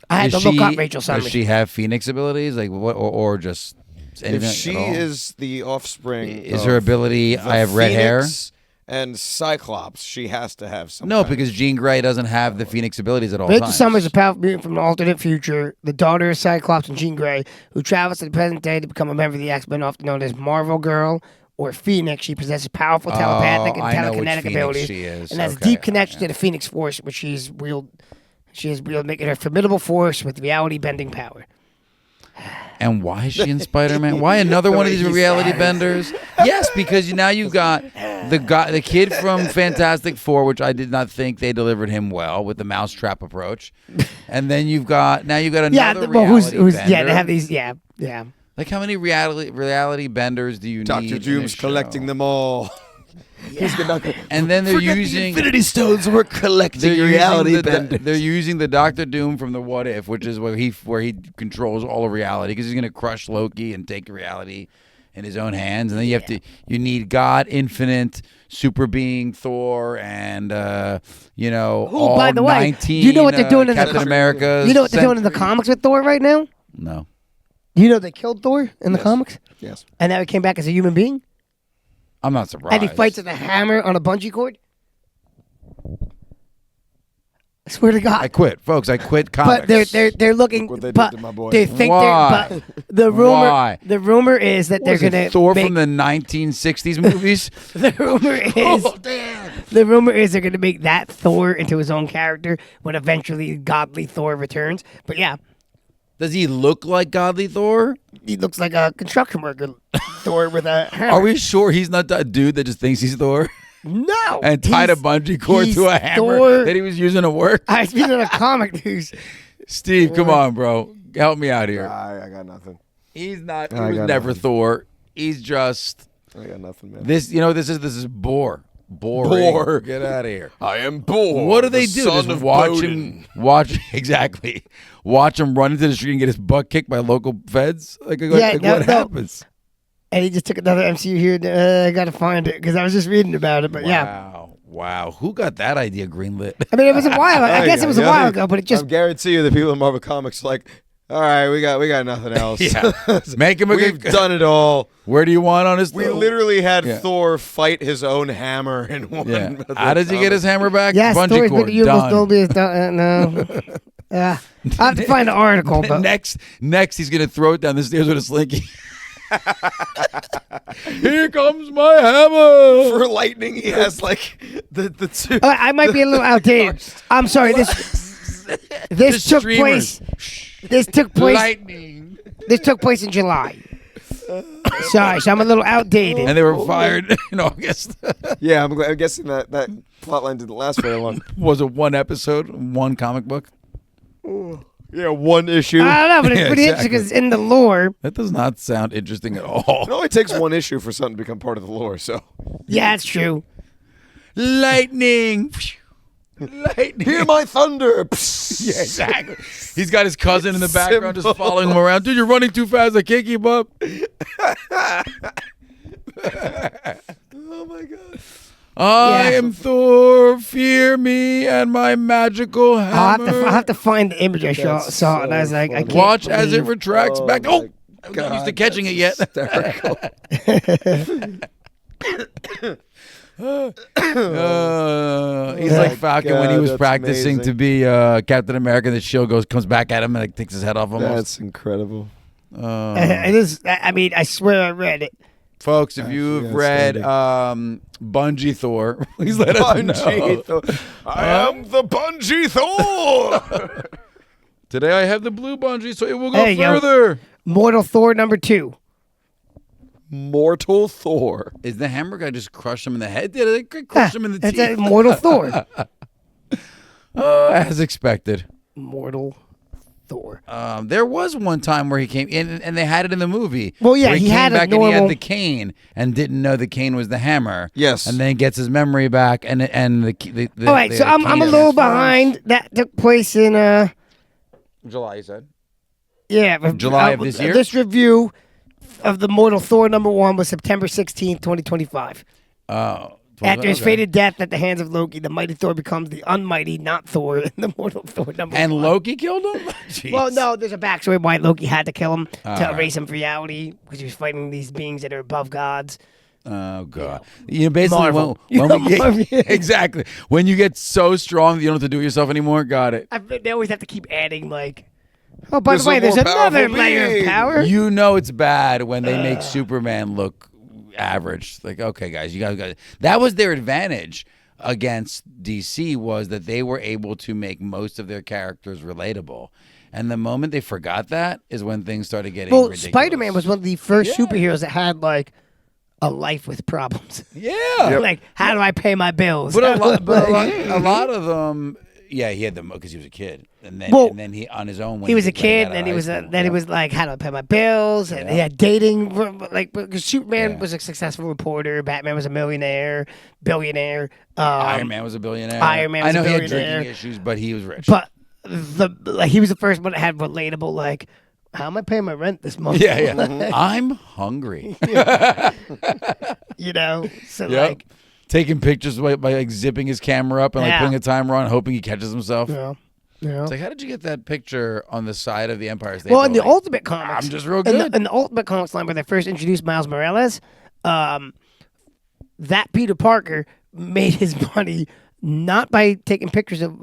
I had Does to look she- up Rachel Summers. Does she have Phoenix abilities? Like what, or just anything? If she at all? is the offspring, Is of her ability? the I have red hair. Phoenix and Cyclops, she has to have some. No, kind of- because Jean Grey doesn't have the Phoenix abilities at all Rachel times. Summers is a powerful mutant from an alternate future, the daughter of Cyclops and Jean Grey, who travels to the present day to become a member of the X-Men, often known as Marvel Girl or Phoenix. She possesses powerful telepathic and I know which telekinetic Phoenix abilities, she is. and has a Okay, deep connection yeah. to the Phoenix Force, which she has wielded, making her a formidable force with reality-bending power. And why is she in Spider-Man? Why another The one of way these he reality said it. benders? Yes, because now you've got the kid from Fantastic Four, which I did not think they delivered him well with the mousetrap approach, and then you've got another reality who's bender. they have these yeah. Like how many reality benders do you need? Dr. in Doom's this show? collecting them all. He's gonna And then they're forget using the Infinity Stones. We're collecting reality benders. they're using the Doctor Doom from the What If, which is where he controls all of reality because he's going to crush Loki and take reality in his own hands. And then you need God, infinite, super being Thor, and all by the way, 19. you know what they're doing in the Captain America. You know what they're doing in the comics with Thor right now? No. You know they killed Thor in the comics, Yes. and now he came back as a human being, I'm not surprised. and he fights with a hammer on a bungee cord. I swear to God. I quit, folks. I quit comics. But they're looking. Look what they did but to my boy. they think Why? they're. But the rumor. Why? The rumor is that they're Was it gonna Thor make, from the 1960s movies. The rumor is. Oh, damn. The rumor is they're gonna make that Thor into his own character when eventually godly Thor returns. But yeah, Does he look like Godly Thor? he looks like a construction worker Thor with a hammer. Are we sure he's not that dude that just thinks he's Thor No. and tied a he's- bungee cord he's to a hammer Thor. that he was using to work? I was reading a comic news. Steve, come on, bro. Help me out here. I got nothing. He's not. He I was got never nothing. Thor. He's just I got nothing, man. this. This is bore. Boring. Bore. Get out of here. I am bored. What do they do? Just watch exactly. Watch him run into the street and get his butt kicked by local feds. What happens? And he just took another MCU here. I got to find it because I was just reading about it. But yeah, Wow. Who got that idea greenlit? I mean, it was a while. I guess it was a while ago, but it just I guarantee you, the people in Marvel Comics are like, all right, we got nothing else. Yeah. Make him a We've good. done it all. Where do you want on his? We literally had Yeah. Thor fight his own hammer in one. Yeah. of the How does he get his hammer back? yes, Bungee Thor's cord. been you almost Done. told me it's done. No, I have to find the article. But Next, he's gonna throw it down the stairs with a slinky. Here comes my hammer. For lightning, he has like the two. I might be a little outdated. I'm sorry. This took streamers. place. This took place. Lightning. This took place in July. Sorry, so I'm a little outdated. And they were fired in August. Yeah, I'm guessing that plotline didn't last very long. Was it one episode, one comic book? Yeah, one issue. I don't know, but it's Yeah, pretty exactly. interesting because in the lore, That does not sound interesting at all. It only takes one issue for something to become part of the lore. So yeah, it's true. Lightning. Lightning. hear my thunder. Yeah, exactly. He's got his cousin in the background just following him around. Dude, you're running too fast. I can't keep up. Oh my god. I Yeah. am Thor. Fear me and my magical hammer. I'll have to find the image I That's saw it, and I was so like, I funny. can't. Watch as it believe- retracts Oh back. my Oh, I'm not used to God, catching it yet. Hysterical. He's like Falcon when he God, was that's practicing amazing. to be Captain America. And the shield comes back at him and like takes his head off almost. That's incredible. It is. I mean, I swear I read it. Folks, if you've That's read outstanding. Bungee Thor, please let us know. Bungee Thor. I am the Bungee Thor. Today I have the blue bungee, so it will go There you go. further. Mortal Thor #2. Mortal Thor. Is the hammer guy just crush him in the head? Did they crush him in the That's teeth? Mortal Thor. As expected. Mortal Thor. There was one time where he came in, and they had it in the movie. Well, yeah, where he came had a back and he had normal- the cane and didn't know the cane was the hammer. Yes. and then gets his memory back, and the All right, so I'm a little behind. That took place in July. You said July of this year? This review of the Mortal Thor #1 was September 16th, 2025. After his fated death at the hands of Loki, the mighty Thor becomes the unmighty, not Thor, in the Mortal Thor #1. and Loki killed him. Jeez. Well, no, there's a backstory why Loki had to kill him to right. erase him from reality because he was fighting these beings that are above gods. Oh god! You know, basically, Marvel. exactly. When you get so strong that you don't have to do it yourself anymore, got it. They always have to keep adding like, oh, by There's the way, a there's more another powerful layer of being. power. You know it's bad when they make Superman look average. Like, okay, guys, you guys. That was their advantage against DC, was that they were able to make most of their characters relatable. And the moment they forgot that is when things started getting Well, ridiculous. Spider-Man was one of the first Yeah. superheroes that had like a life with problems. Yeah. Like, how do I pay my bills? But a lot of them, Yeah, he had them because he was a kid, and then Well, he on his own. When he was a was getting kid, out of and he high was school. then he was like, how do I pay my bills? And he had dating, like because Superman Yeah. was a successful reporter, Batman was a millionaire, billionaire. Iron Man was a billionaire. Iron Man was I know a he had billionaire. drinking issues, but he was rich. But he was the first one that had relatable like, how am I paying my rent this month? yeah. I'm hungry. You know, so Yep. like, Taking pictures by like zipping his camera up and like Yeah. putting a timer on, hoping he catches himself. you know. It's like, how did you get that picture on the side of the Empire State Well, in the Building? Ultimate Comics, I'm just real good. In the Ultimate Comics line where they first introduced Miles Morales, that Peter Parker made his money not by taking pictures of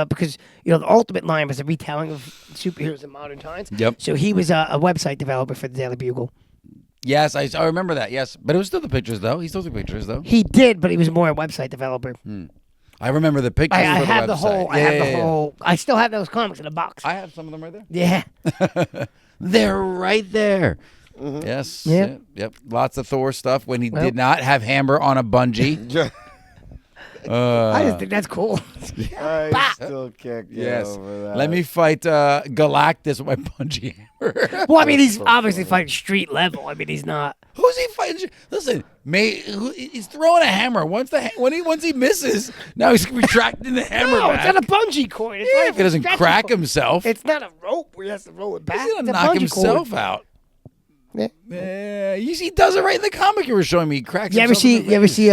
because the Ultimate line was a retelling of superheroes in modern times. Yep. So he was a website developer for the Daily Bugle. Yes, I remember that. Yes, but it was still the pictures though. He still took pictures though. He did, but he was more a website developer. I remember the pictures. I for have the the whole. website. I have the Yeah. whole. I still have those comics in a box. I have some of them right there. Yeah. They're right there. Yes. Yeah. Yep. Lots of Thor stuff when he did not have Hammer on a bungee. I just think that's cool. I still can't get Yes. over that. Let me fight Galactus with my bungee hammer. Well, I mean, he's obviously fighting street level. I mean, he's not. Who's he fighting? Listen, he's throwing a hammer. Once he misses, now he's retracting the hammer No, back. it's not a bungee cord. It's Yeah, not if he doesn't stretchable. crack himself, It's not a rope where he has to roll it back. he's gonna It's a knock bungee himself cord. out. Yeah. Yeah, he does it right in the comic you were showing me. He cracks. You ever himself in see? the You ever face. see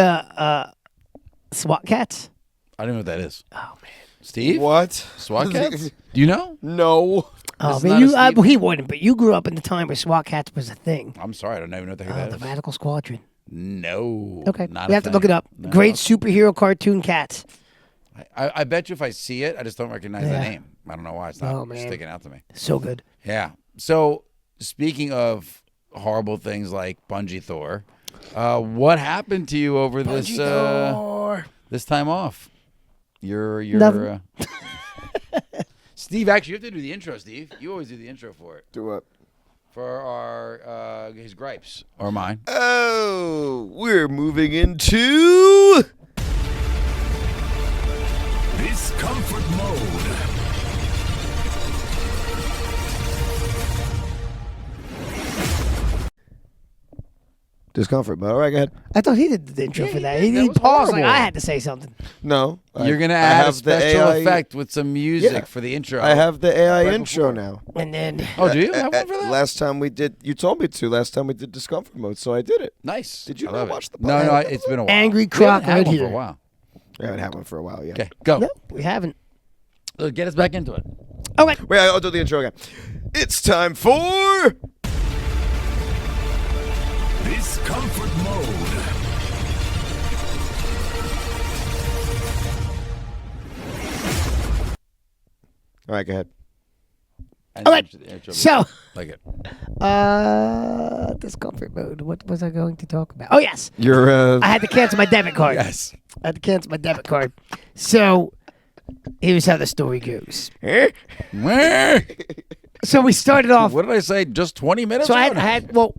SWAT cats? I don't know what that is. Oh man. Steve? What? SWAT cats? Do you know? No. Oh is man, not you. a Steve- Well, he wouldn't, but you grew up in the time where SWAT cats was a thing. I'm sorry, I don't even know what the heck The that is. Radical Squadron. No. Okay, not we a have to thing. look it up. No. Great superhero cartoon cats. I bet you if I see it, I just don't recognize the Yeah. name. I don't know why it's not Oh, man. sticking out to me. So good. Yeah. So speaking of horrible things like Bungee Thor, what happened to you over this this time off? You're Nothing. Steve, actually, you have to do the intro, Steve. You always do the intro for it. Do what? For our his gripes or mine. Oh, we're moving into Discomfort Mode. discomfort mode. All right, go ahead. I thought he did the intro for that. did. He That was paused like horrible. I had to say something. No, You're gonna I add a have the special AI effect with some music Yeah. for the intro. I have the AI Right intro before. now. And then Oh, do you have one for that? Last time we did, you told me to. Last time we did discomfort mode, so I did it. Nice. Did you I not love it. watch the No, podcast? it's been a while. Angry We Croc haven't had right one here. for a while. I haven't had one for a while. Yeah. Okay, go. no, we haven't. Get us back into it. Okay. Wait, I'll do the intro again. It's time for Discomfort Mode. All right, go ahead. And All right. the intro- So, like it. discomfort mode. What was I going to talk about? Oh yes, You're I had to cancel my debit card. Yes. I had to cancel my debit card. So, here's how the story goes. So we started off. What did I say? Just 20 minutes? So I ago?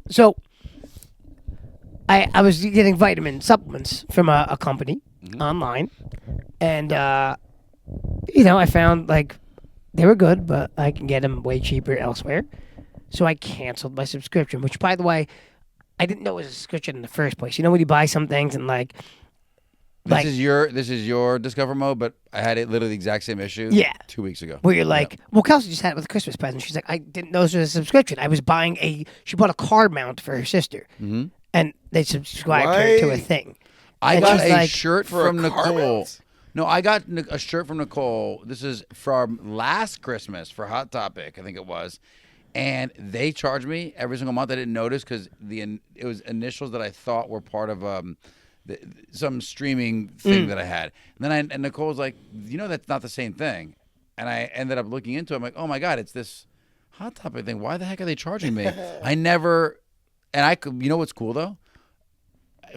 I was getting vitamin supplements from a company Mm-hmm. online, and I found like they were good, but I can get them way cheaper elsewhere. So I canceled my subscription, which, by the way, I didn't know was a subscription in the first place. You know when you buy some things and like This is your Discover Mode, but I had it literally the exact same issue. Yeah. 2 weeks ago. where you're like, well, Kelsey just had it with a Christmas present. She's like, I didn't know this was a subscription. I was buying she bought a car mount for her sister, and they subscribed her to a Why? thing. I And got she's a like, shirt For a from car Nicole. mount? No, I got a shirt from Nicole. This is from last Christmas for Hot Topic, I think it was. And they charged me every single month. I didn't notice because it was initials that I thought were part of some streaming thing that I had. And then and Nicole was like, that's not the same thing. And I ended up looking into it. I'm like, oh my God, it's this Hot Topic thing. Why the heck are they charging me? You know what's cool though?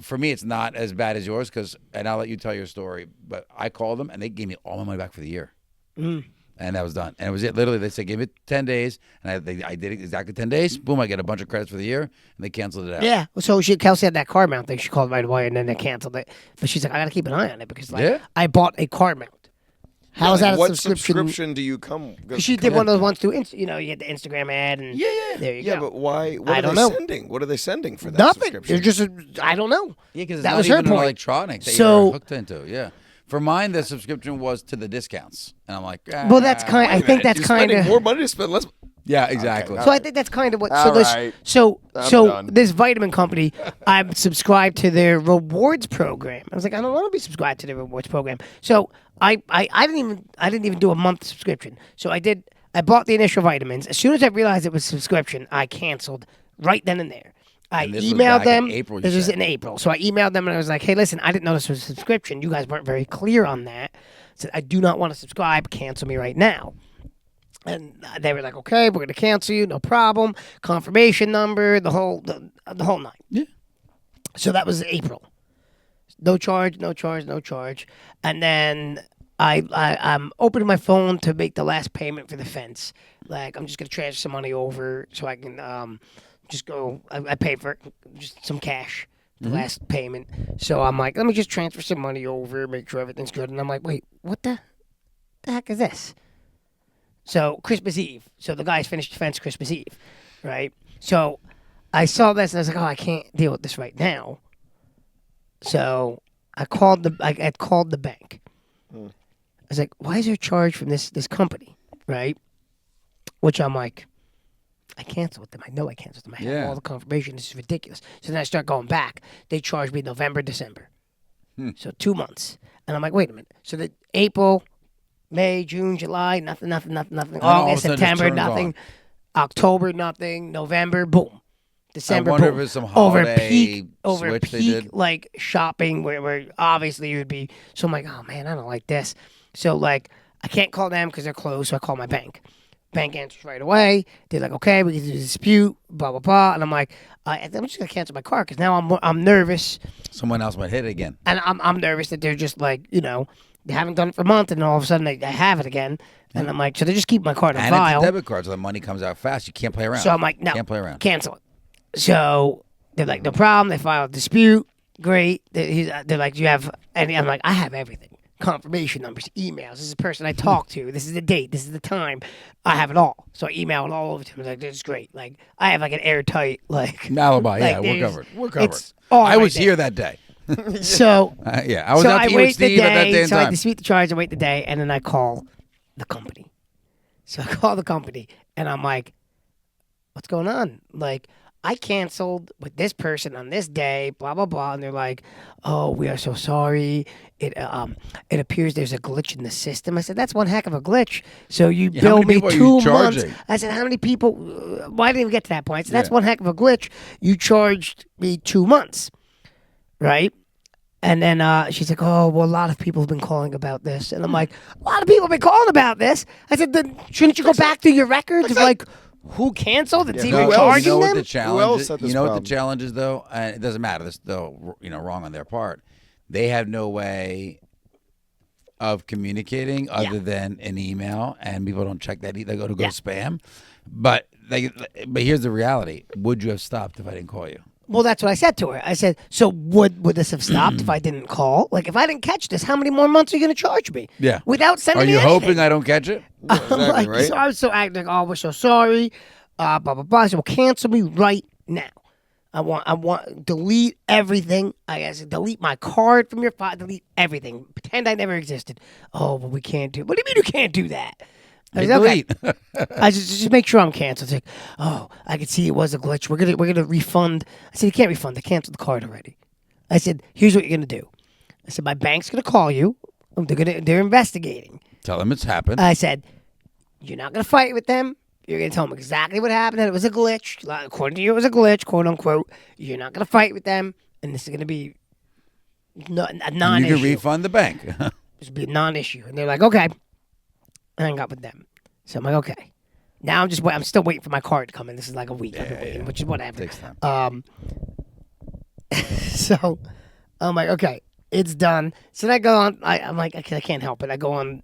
For me, it's not as bad as yours and I'll let you tell your story, but I called them and they gave me all my money back for the year. And that was done. And it was it. Literally, they said, give it 10 days. And I did it exactly 10 days. Boom, I get a bunch of credits for the year. And they canceled it out. Yeah. So Kelsey had that car mount thing. She called right away, and then they canceled it. But she's like, I got to keep an eye on it because Yeah? I bought a car mount. How is that a what subscription? do you come? She did one of those ones through, you get the Instagram ad, and there you Yeah, go. but why? What I are don't they know. sending? What are they sending for that Nothing. subscription? They're just, I don't know. Yeah, because it's that not was her even an point. electronic that So- you're hooked into. Yeah. For mine, the subscription was to the discounts, and I'm like, Well, that's kind. I think that's You're kind spending of. more money to spend less. Yeah, exactly. So I think that's kind of what. All right. So I'm so done. this vitamin company, I'm subscribed to their rewards program. I was like, I don't want to be subscribed to their rewards program. So I didn't even do a month subscription. So I did. I bought the initial vitamins. As soon as I realized it was a subscription, I canceled right then and there. I And this was emailed back in them. April, you This was said. in April. So I emailed them and I was like, hey, listen, I didn't know this was a subscription. You guys weren't very clear on that. I said, I do not want to subscribe. Cancel me right now. And they were like, okay, we're going to cancel you. No problem. Confirmation number, the whole nine. Yeah. So that was April. No charge, no charge, no charge. And then I'm opening my phone to make the last payment for the fence. Like, I'm just going to transfer some money over so I can just go. I pay for it, just some cash, the last payment. So I'm like, let me just transfer some money over, make sure everything's good. And I'm like, wait, what the heck is this? So Christmas Eve. So the guys finished the fence Christmas Eve, right? So I saw this and I was like, oh, I can't deal with this right now. So I called the bank. I was like, why is there a charge from this company, right? Which I'm like, I canceled with them. I know I canceled them. I have Yeah. all the confirmation. This is ridiculous. So then I start going back. They charged me November, December. So 2 months. And I'm like, wait a minute. So the April, May, June, July, nothing. all of a August, sudden it just September, turns nothing. on. October, nothing. November, boom. December, I wonder boom. if it's some over holiday peak, over switch they peak did. like shopping where obviously you would be. So I'm like, oh man, I don't like this. So like, I can't call them because they're closed. So I call my bank. Bank answers right away. They're like, okay, we can do a dispute, blah blah blah. And I'm like, I'm just gonna cancel my card because now I'm nervous, Someone else might hit it again. and I'm nervous that they're just like, they haven't done it for a month, and all of a sudden they have it again. And I'm like, so they just keep my card on And it's file. a debit card, so the money comes out fast. You can't play around. So I'm like, no, Can't play around. cancel it. So they're like, no problem. They file a dispute. Great. They're like, do you have any? I'm like, I have everything. Confirmation numbers, emails. This is the person I talked to. This is the date. This is the time. I have it all. So I email it all over to him. Like, this is great. Like, I have like an airtight, like. An alibi, like, yeah, we're there's- covered. We're covered. It's all I right was there. here that day. So. Yeah, I was So out I to eat with wait the Steve at that day. day and So I time. dispute the charge. I wait the day, and then I call the company. So I call the company, and I'm like, "What's going on? Like, I canceled with this person on this day, blah blah blah." And they're like, "Oh, we are so sorry. It appears there's a glitch in the system." I said, "That's one heck of a glitch." So you how bill many me people are you 2 months. charging? I said, "How many people? Why didn't we get to that point?" I said, "That's Yeah. one heck of a glitch. You charged me 2 months, right?" And then she's like, "Oh, well, a lot of people have been calling about this." And I'm like, "A lot of people have been calling about this." I said, "Then shouldn't you go back through your records of like who canceled and see who who else? charging you know them?" what the Who challenge else is? had You this know what problem? the challenge is, though? And it doesn't matter. This, though, wrong on their part. They have no way of communicating other than an email, and people don't check that. They go to Yeah. spam. But here's the reality: would you have stopped if I didn't call you? Well, that's what I said to her. I said, "So would this have stopped if I didn't call? Like, if I didn't catch this, how many more months are you going to charge me?" Yeah. Without sending Are me you anything. hoping I don't catch it? Exactly, Like, right? so I was so acting like, "Oh, we're so sorry." Blah blah blah. So cancel me right now. I want delete everything. I said delete my card from your file. Delete everything. Pretend I never existed. Oh, but we can't do. What do you mean you can't do that? I said, okay. Delete. I just make sure I'm canceled. It's like, oh, I could see it was a glitch. We're gonna refund. I said, you can't refund. I canceled the card already. I said, here's what you're gonna do. I said, my bank's gonna call you. They're investigating. Tell them it's happened. I said, you're not gonna fight with them. You're gonna tell them exactly what happened. That it was a glitch. According to you, it was a glitch, quote unquote. You're not gonna fight with them, and this is gonna be a you non-issue. can refund the bank. This will be a non-issue. And they're like, okay. I hung up with them. So I'm like, okay. Now I'm still waiting for my card to come in. This is like a week I've been waiting, which is whatever. Takes time. So I'm like, okay, it's done. So then I go on. I'm like, I can't help it. I go on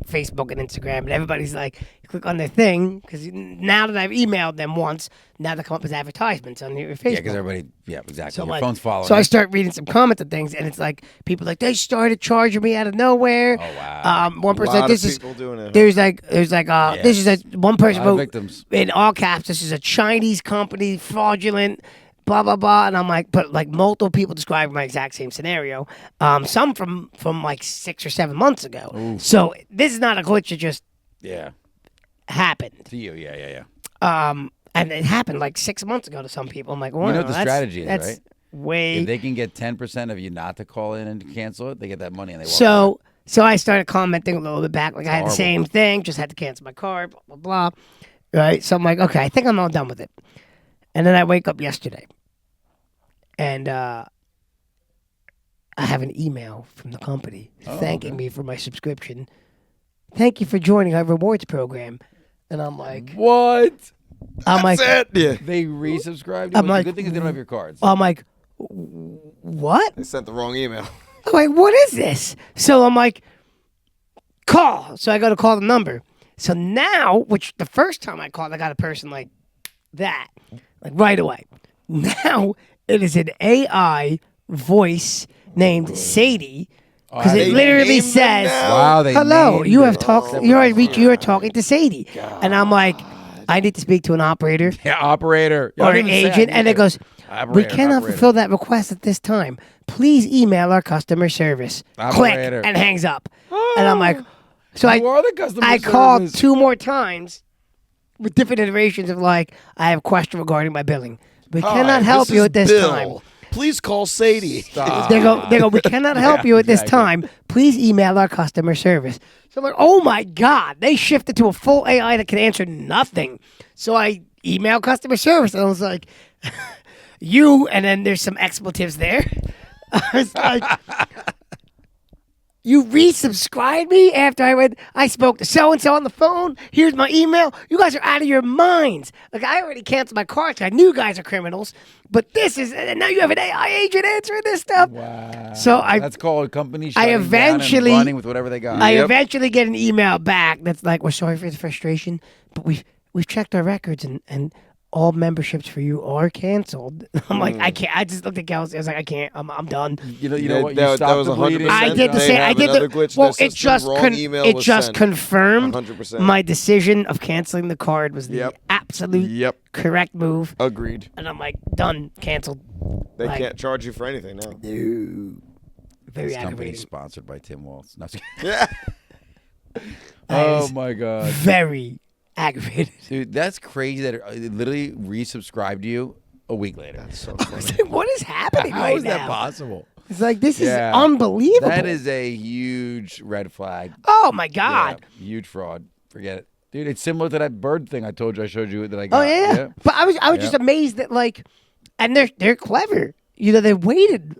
Facebook and Instagram, and everybody's like, click on their thing because now that I've emailed them once, now they come up as advertisements on your Facebook. Yeah, because everybody. Yeah, exactly. So, Your like, phone's following. So I it. start reading some comments and things, and it's like people like they started charging me out of nowhere. Oh wow. One person lot like this of is people doing it. there's like this is a one person A lot of wrote victims. in all caps. This is a Chinese company, fraudulent. Blah blah blah, and I'm like, but like multiple people describing my exact same scenario. Some from like 6 or 7 months ago. Oof. So this is not a glitch that just Yeah. happened. To you. Yeah. Yeah. Yeah. And it happened like 6 months ago to some people. I'm like, well, You know what the strategy is, that's right? way. If they can get 10% of you not to call in and cancel it, they get that money and they walk away. So I started commenting a little bit back, like I had horrible. the same thing, just had to cancel my card, blah blah blah. Right? So I'm like, okay, I think I'm all done with it. And then I wake up yesterday, and I have an email from the company thanking me for my subscription. Thank you for joining our rewards program. And I'm like, What? That's it. Yeah. They resubscribed you? I'm Well, like, the good thing is they don't have your cards. I'm like, what? They sent the wrong email. I'm like, what is this? So I'm like, call. So I go to call the number. So now, which the first time I called, I got a person like that, like right away. Now it is an AI voice named Sadie. Because They it literally named them says, now? Wow, they "Hello, named you it. have talked. You are talking to Sadie," and I'm like, "I need to speak to an operator Yeah, operator. or an agent," and it goes, "We Operator, cannot operator. fulfill that request at this time. Please email our customer service." Operator. Click and hangs up, and I'm like, so You are the customer I called service. 2 more times with different iterations of like, I have a question regarding my billing. We cannot Hi, help you is at this Bill. time. Please call Sadie. Stop. They go, we cannot help you at this exactly. time. Please email our customer service. So I'm like, oh my God, they shifted to a full AI that can answer nothing. So I email customer service and I was like, you, and then there's some expletives there. I was like, you resubscribed me after I spoke to so-and-so on the phone. Here's my email. You guys are out of your minds. Like, I already canceled my card. I knew you guys are criminals. But this is, and now you have an AI agent answering this stuff. Wow. So That's called company I shutting down eventually- and running with whatever they got. I eventually get an email back that's like, we're sorry for the frustration, but we've checked our records and all memberships for you are canceled. I'm like, I can't. I just looked at Kelsey. I was like, I can't. I'm done. You know what? That You was stopped the 100%. bleeding. I did the They same. I have did another the glitch. well. Their It just system's wrong email it was just sent. confirmed 100%. my decision of canceling the card was the Yep. absolute Yep. correct move. Agreed. And I'm like, done, canceled. They Like, can't charge you for anything now. Very This company aggravating. is sponsored by Tim Waltz. No, I'm just kidding. Yeah. Oh is- my god, Very aggravated. dude, that's crazy that it literally resubscribed you a week later. So I was like, what is happening How right is that now? possible? It's like this Yeah. is unbelievable. That is a huge red flag. Oh my God. Yeah, huge fraud. Forget it, dude. It's similar to that bird thing I told you. I showed you that I got. Oh yeah. But I was just amazed that like, and they're clever. You know, they waited.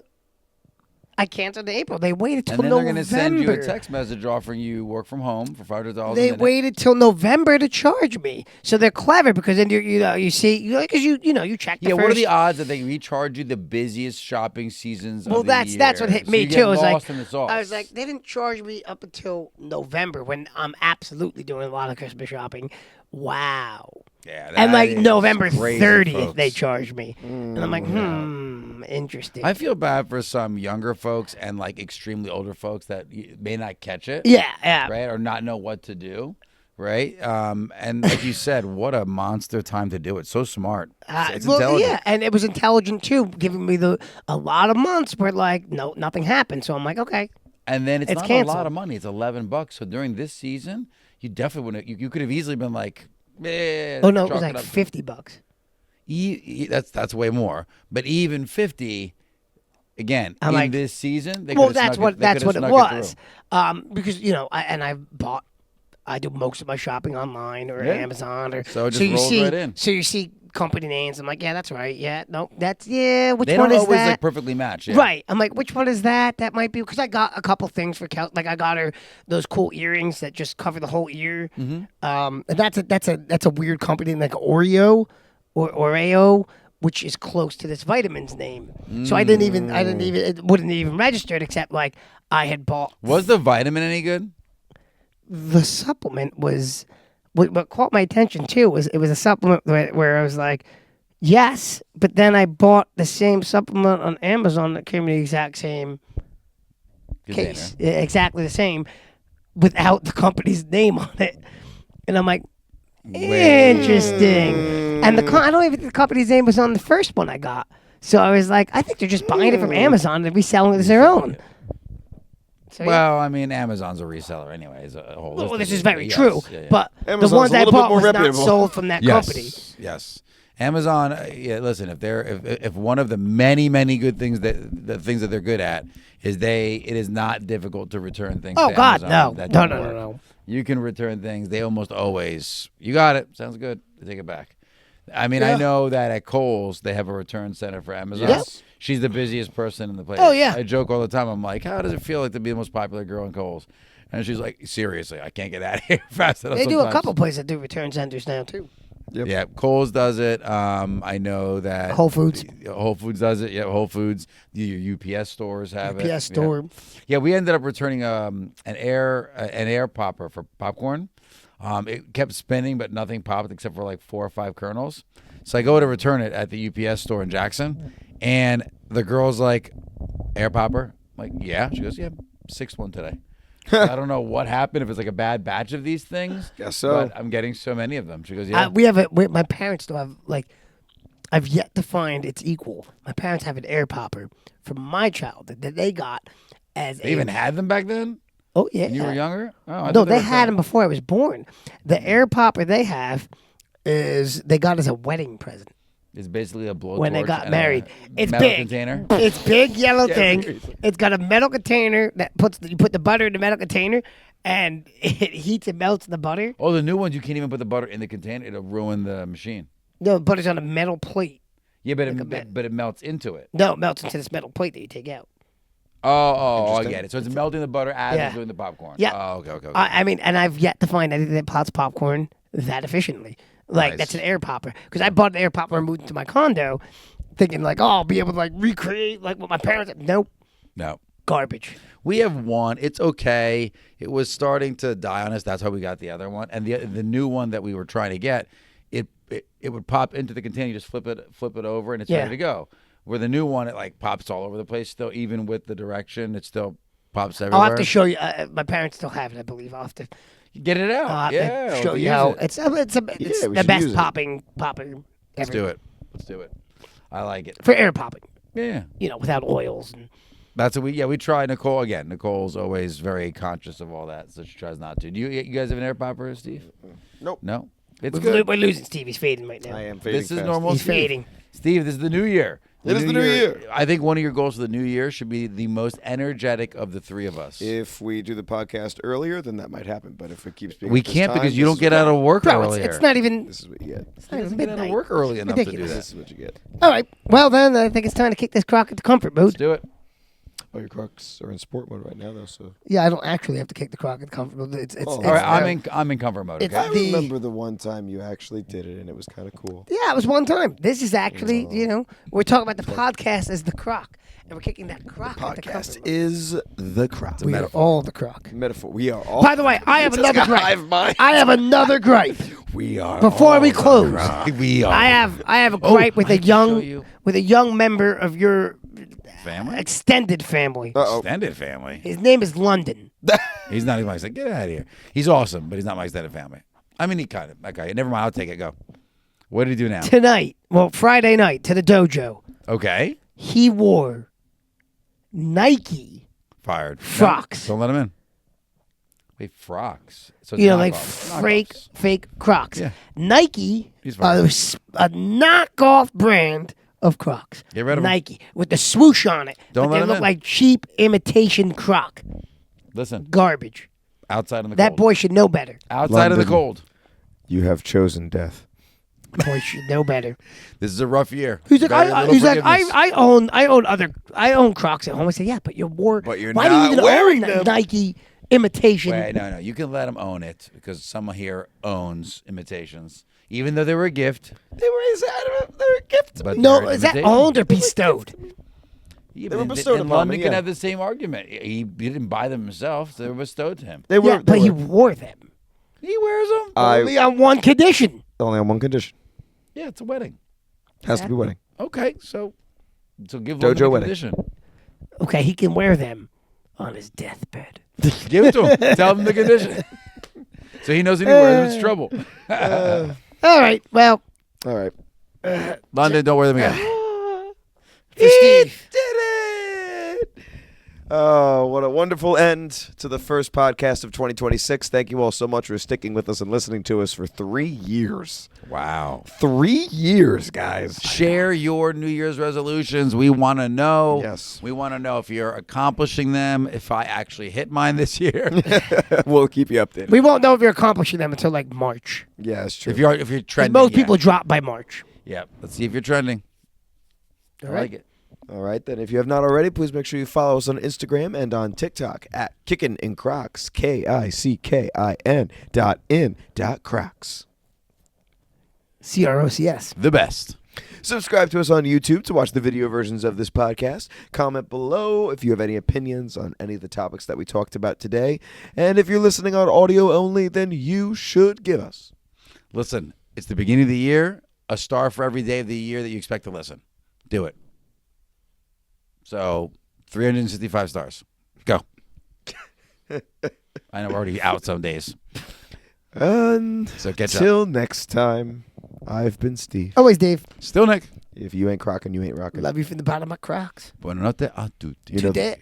I canceled in April. They waited till And then November. they're going to send you a text message offering you work from home for $500. They waited till November to charge me. So they're clever because then you see because you check the Yeah, first. what are the odds that they recharge you the busiest shopping seasons Well, of the year? that's what hit So me you too. get I was like, lost in the sauce. I was like, they didn't charge me up until November when I'm absolutely doing a lot of Christmas shopping. Wow. yeah, And that like is November crazy, 30th, folks. they charged me, and I'm like, interesting. I feel bad for some younger folks and like extremely older folks that may not catch it, yeah. right, or not know what to do, right? And like you said, what a monster time to do it. So smart. It's Well, intelligent. yeah, and it was intelligent too, giving me a lot of months where like nothing happened. So I'm like, okay, And then it's It's not canceled. a lot of money. It's $11. So during this season, you definitely wouldn't. You could have easily been like, oh no, it was chalk like up. $50. That's way more. But even 50, again, I'm in like- this season, they Well, could've that's snuck what they that's could've what it snuck was. through. Because I do most of my shopping online or Yeah. Amazon or So it just you rolls see right in. so you see company names. I'm like, yeah, that's right. Yeah, no, that's which They one don't is always that? like perfectly match. Yeah. Right. I'm like, which one is that? That might be because I got a couple things for Kel. Like I got her those cool earrings that just cover the whole ear. Mm-hmm. And that's a weird company like Oreo or Oreo, which is close to this vitamin's name. So I didn't even it wouldn't even register it except like I had bought. Was the vitamin any good? the supplement was what caught my attention too. Was it was a supplement where I was like, yes, but then I bought the same supplement on Amazon that came in the exact same case, exactly the same, without the company's name on it, and I'm like, interesting. And I don't even think the company's name was on the first one I got. So I was like, I think they're just buying it from Amazon and reselling it as their own. So, Well, I mean, Amazon's a reseller anyways. well, this is very true. Yeah, yeah. But Amazon's the ones a I little bit bought more was not reputable. sold from that company. Yes. Amazon. Listen, if one of the many good things that they're good at is it is not difficult to return things. Oh to God, Amazon. no, That no, doesn't no, work. no. You can return things. They almost always. You got it. Sounds good. Take it back. I mean, I know that at Kohl's they have a return center for Amazon. Yes. She's the busiest person in the place. Oh, yeah. I joke all the time. I'm like, how does it feel like to be the most popular girl in Kohl's? And she's like, seriously, I can't get out of here fast enough. They do a sometimes. couple places that do return centers now too. Yep. Yeah, Kohl's does it. I know that Whole Foods. Whole Foods does it. Yeah, Whole Foods. Your UPS stores have it. UPS store. Yeah, we ended up returning an air popper for popcorn. It kept spinning, but nothing popped except for like 4 or 5 kernels. So I go to return it at the UPS store in Jackson, and the girl's like, "Air popper?" I'm like, yeah. She goes, "Yeah, 6th one today." I don't know what happened, if it's like a bad batch of these things. Guess so. But I'm getting so many of them. She goes, "Yeah." My parents still have I've yet to find its equal. My parents have an air popper from my childhood that they got as They even had them back then? Oh yeah. When you were younger? Oh, I No, thought they were had them before I was born. The air popper they have is they got as a wedding present It's basically a blowtorch. when they got and married. a It's metal big. container. It's big yellow Yeah, thing. it's crazy. It's got a metal container that you put the butter in the metal container, and it heats and melts the butter. Oh, the new ones, you can't even put the butter in the container. It'll ruin the machine. No, the butter's on a metal plate. Yeah, but Like but it melts into it. No, it melts into this metal plate that you take out. Oh, I Interesting. get it. So it's melting the butter as Yeah. it's doing the popcorn. Yeah. Oh, okay. I mean, and I've yet to find anything that pots popcorn that efficiently. Like, Nice. that's an air popper. Because I bought an air popper and moved into my condo thinking, like, oh, I'll be able to, like, recreate, like, what my parents had. Nope. No. Garbage. We have one. It's okay. It was starting to die on us. That's how we got the other one. And the new one that we were trying to get, it would pop into the container. You just flip it over, and it's Yeah. ready to go. Where the new one, it like pops all over the place. Still, even with the direction, it still pops everywhere. I'll have to show you. My parents still have it, I believe. I'll have to, Get it out. I'll have Yeah, to show let's you use how it. it's we the should best use it. popper Let's ever. do it. Let's do it. I like it. For air popping, Yeah. without oils. And That's what we try Nicole again. Nicole's always very conscious of all that, so she tries not to. Do you guys have an air popper, Steve? Nope. No. It's we're good. losing Steve. He's fading right now. I am fading This is fast. normal. He's Steve. fading. Steve, this is the new year. It is the new year. I think one of your goals for the new year should be the most energetic of the three of us. If we do the podcast earlier, then that might happen. But if it keeps being We at this can't time, because you this don't is get what out of work Bro, earlier. it's not even. This is what you get. It's not even doesn't get out of midnight. work early enough to do Ridiculous. that. This is what you get. All right. Well, then I think it's time to kick this crock into comfort mode. Let's do it. Oh, your Crocs are in sport mode right now, though. So Yeah, I don't actually have to kick the crock into comfort mode. It's Oh. it's, All right, uh, I'm in comfort mode. it's- Okay. I The- remember the one time you actually did it, and it was kind of cool. Yeah, it was one time. This is actually, we're talking about the podcast as the crock, and we're kicking that crock into comfort Podcast mode. is the Croc. We are all the crock. Metaphor. We are all. By the way, I have It's another got gripe. hive mind. I have another gripe. We are. Before we all the close, Croc. We are. I have a gripe with I a can show young you. member of your Family. extended family. Uh-oh. Extended family. His name is London. He's not even my extended. Get out of here. He's awesome, but he's not my extended family. I mean, he kind of. Okay, never mind. I'll take it. Go. What did he do now? Tonight, Friday night to the dojo, Okay. he wore Nike Fired. No, Crocs. don't let him in. Wait, frocks. So it's like knockoffs. fake Crocs. Yeah. Nike, He's fine. a knockoff brand of Crocs. Get rid of 'em. Nike with the swoosh on it. Don't but let they 'em look in. like cheap imitation Croc. Listen, Garbage. outside in the That cold. boy should know better. Outside in the London. cold. You have chosen death. Boy should know better. This is a rough year. He's like, Very little forgiveness. I own Crocs at home. I said, yeah, but you're But why not do you even wearing own them. Nike imitation? Wait, no. You can let him own it because someone here owns imitations, even though they were a gift. They were a gift. But No, they're is that imitation. owned or bestowed? Yeah, They were but bestowed and upon London me, can yeah. have the same argument. He didn't buy them himself; they were bestowed to him. They were. Yeah, they but he were. wore them. He wears them. Only on one condition. Only on one condition. Yeah, it's a wedding. Has to be wedding. Okay, so give Dojo London a wedding. condition. Okay, he can wear them on his deathbed. Give it to him. Tell him the condition. So he knows if he wears them, it's trouble. All right, well, All right. London, don't wear them again. for Steve. Did it! Oh, what a wonderful end to the first podcast of 2026. Thank you all so much for sticking with us and listening to us for 3 years. Wow. 3 years, guys. Share your New Year's resolutions. We want to know. Yes. We want to know if you're accomplishing them, if I actually hit mine this year. We'll keep you updated. We won't know if you're accomplishing them until like March. Yeah, it's true. if you're 'Cause trending. most yeah. people drop by March. Yeah. Let's see if you're trending. I like it. All right, then. If you have not already, please make sure you follow us on Instagram and on TikTok at Kickin In Crocs, KICKIN.in.Crocs. CROCS. The best. Subscribe to us on YouTube to watch the video versions of this podcast. Comment below if you have any opinions on any of the topics that we talked about today. And if you're listening on audio only, then you should give us. Listen, it's the beginning of the year. A star for every day of the year that you expect to listen. Do it. So, 365 stars. Go. I know we're already out some days. And So catch up. until next time, I've been Steve. Always, Dave. Still Nick. If you ain't crocking, you ain't rocking. Love you from the bottom of my Crocs. Buonanotte a tutti. You know, Today.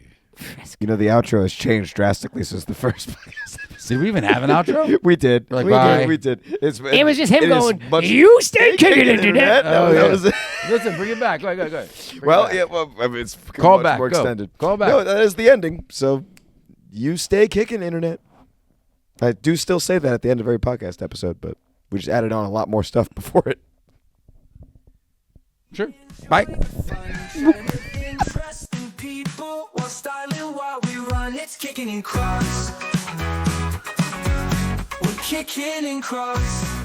the outro has changed drastically since the first podcast. Did we even have an outro? We did. Like, bye. We did. It was just him it is going, much- you stay kicking internet. Oh, That yeah. was it. Listen, bring it back. Go ahead. Bring Well, it back. yeah, well, I mean, it's Call much back. more Go. extended. Call back. No, that is the ending. So you stay kicking, internet. I do still say that at the end of every podcast episode, but we just added on a lot more stuff before it. Sure. Bye. Interesting people while styling while we run. It's kicking in crocs. We're kicking in crocs.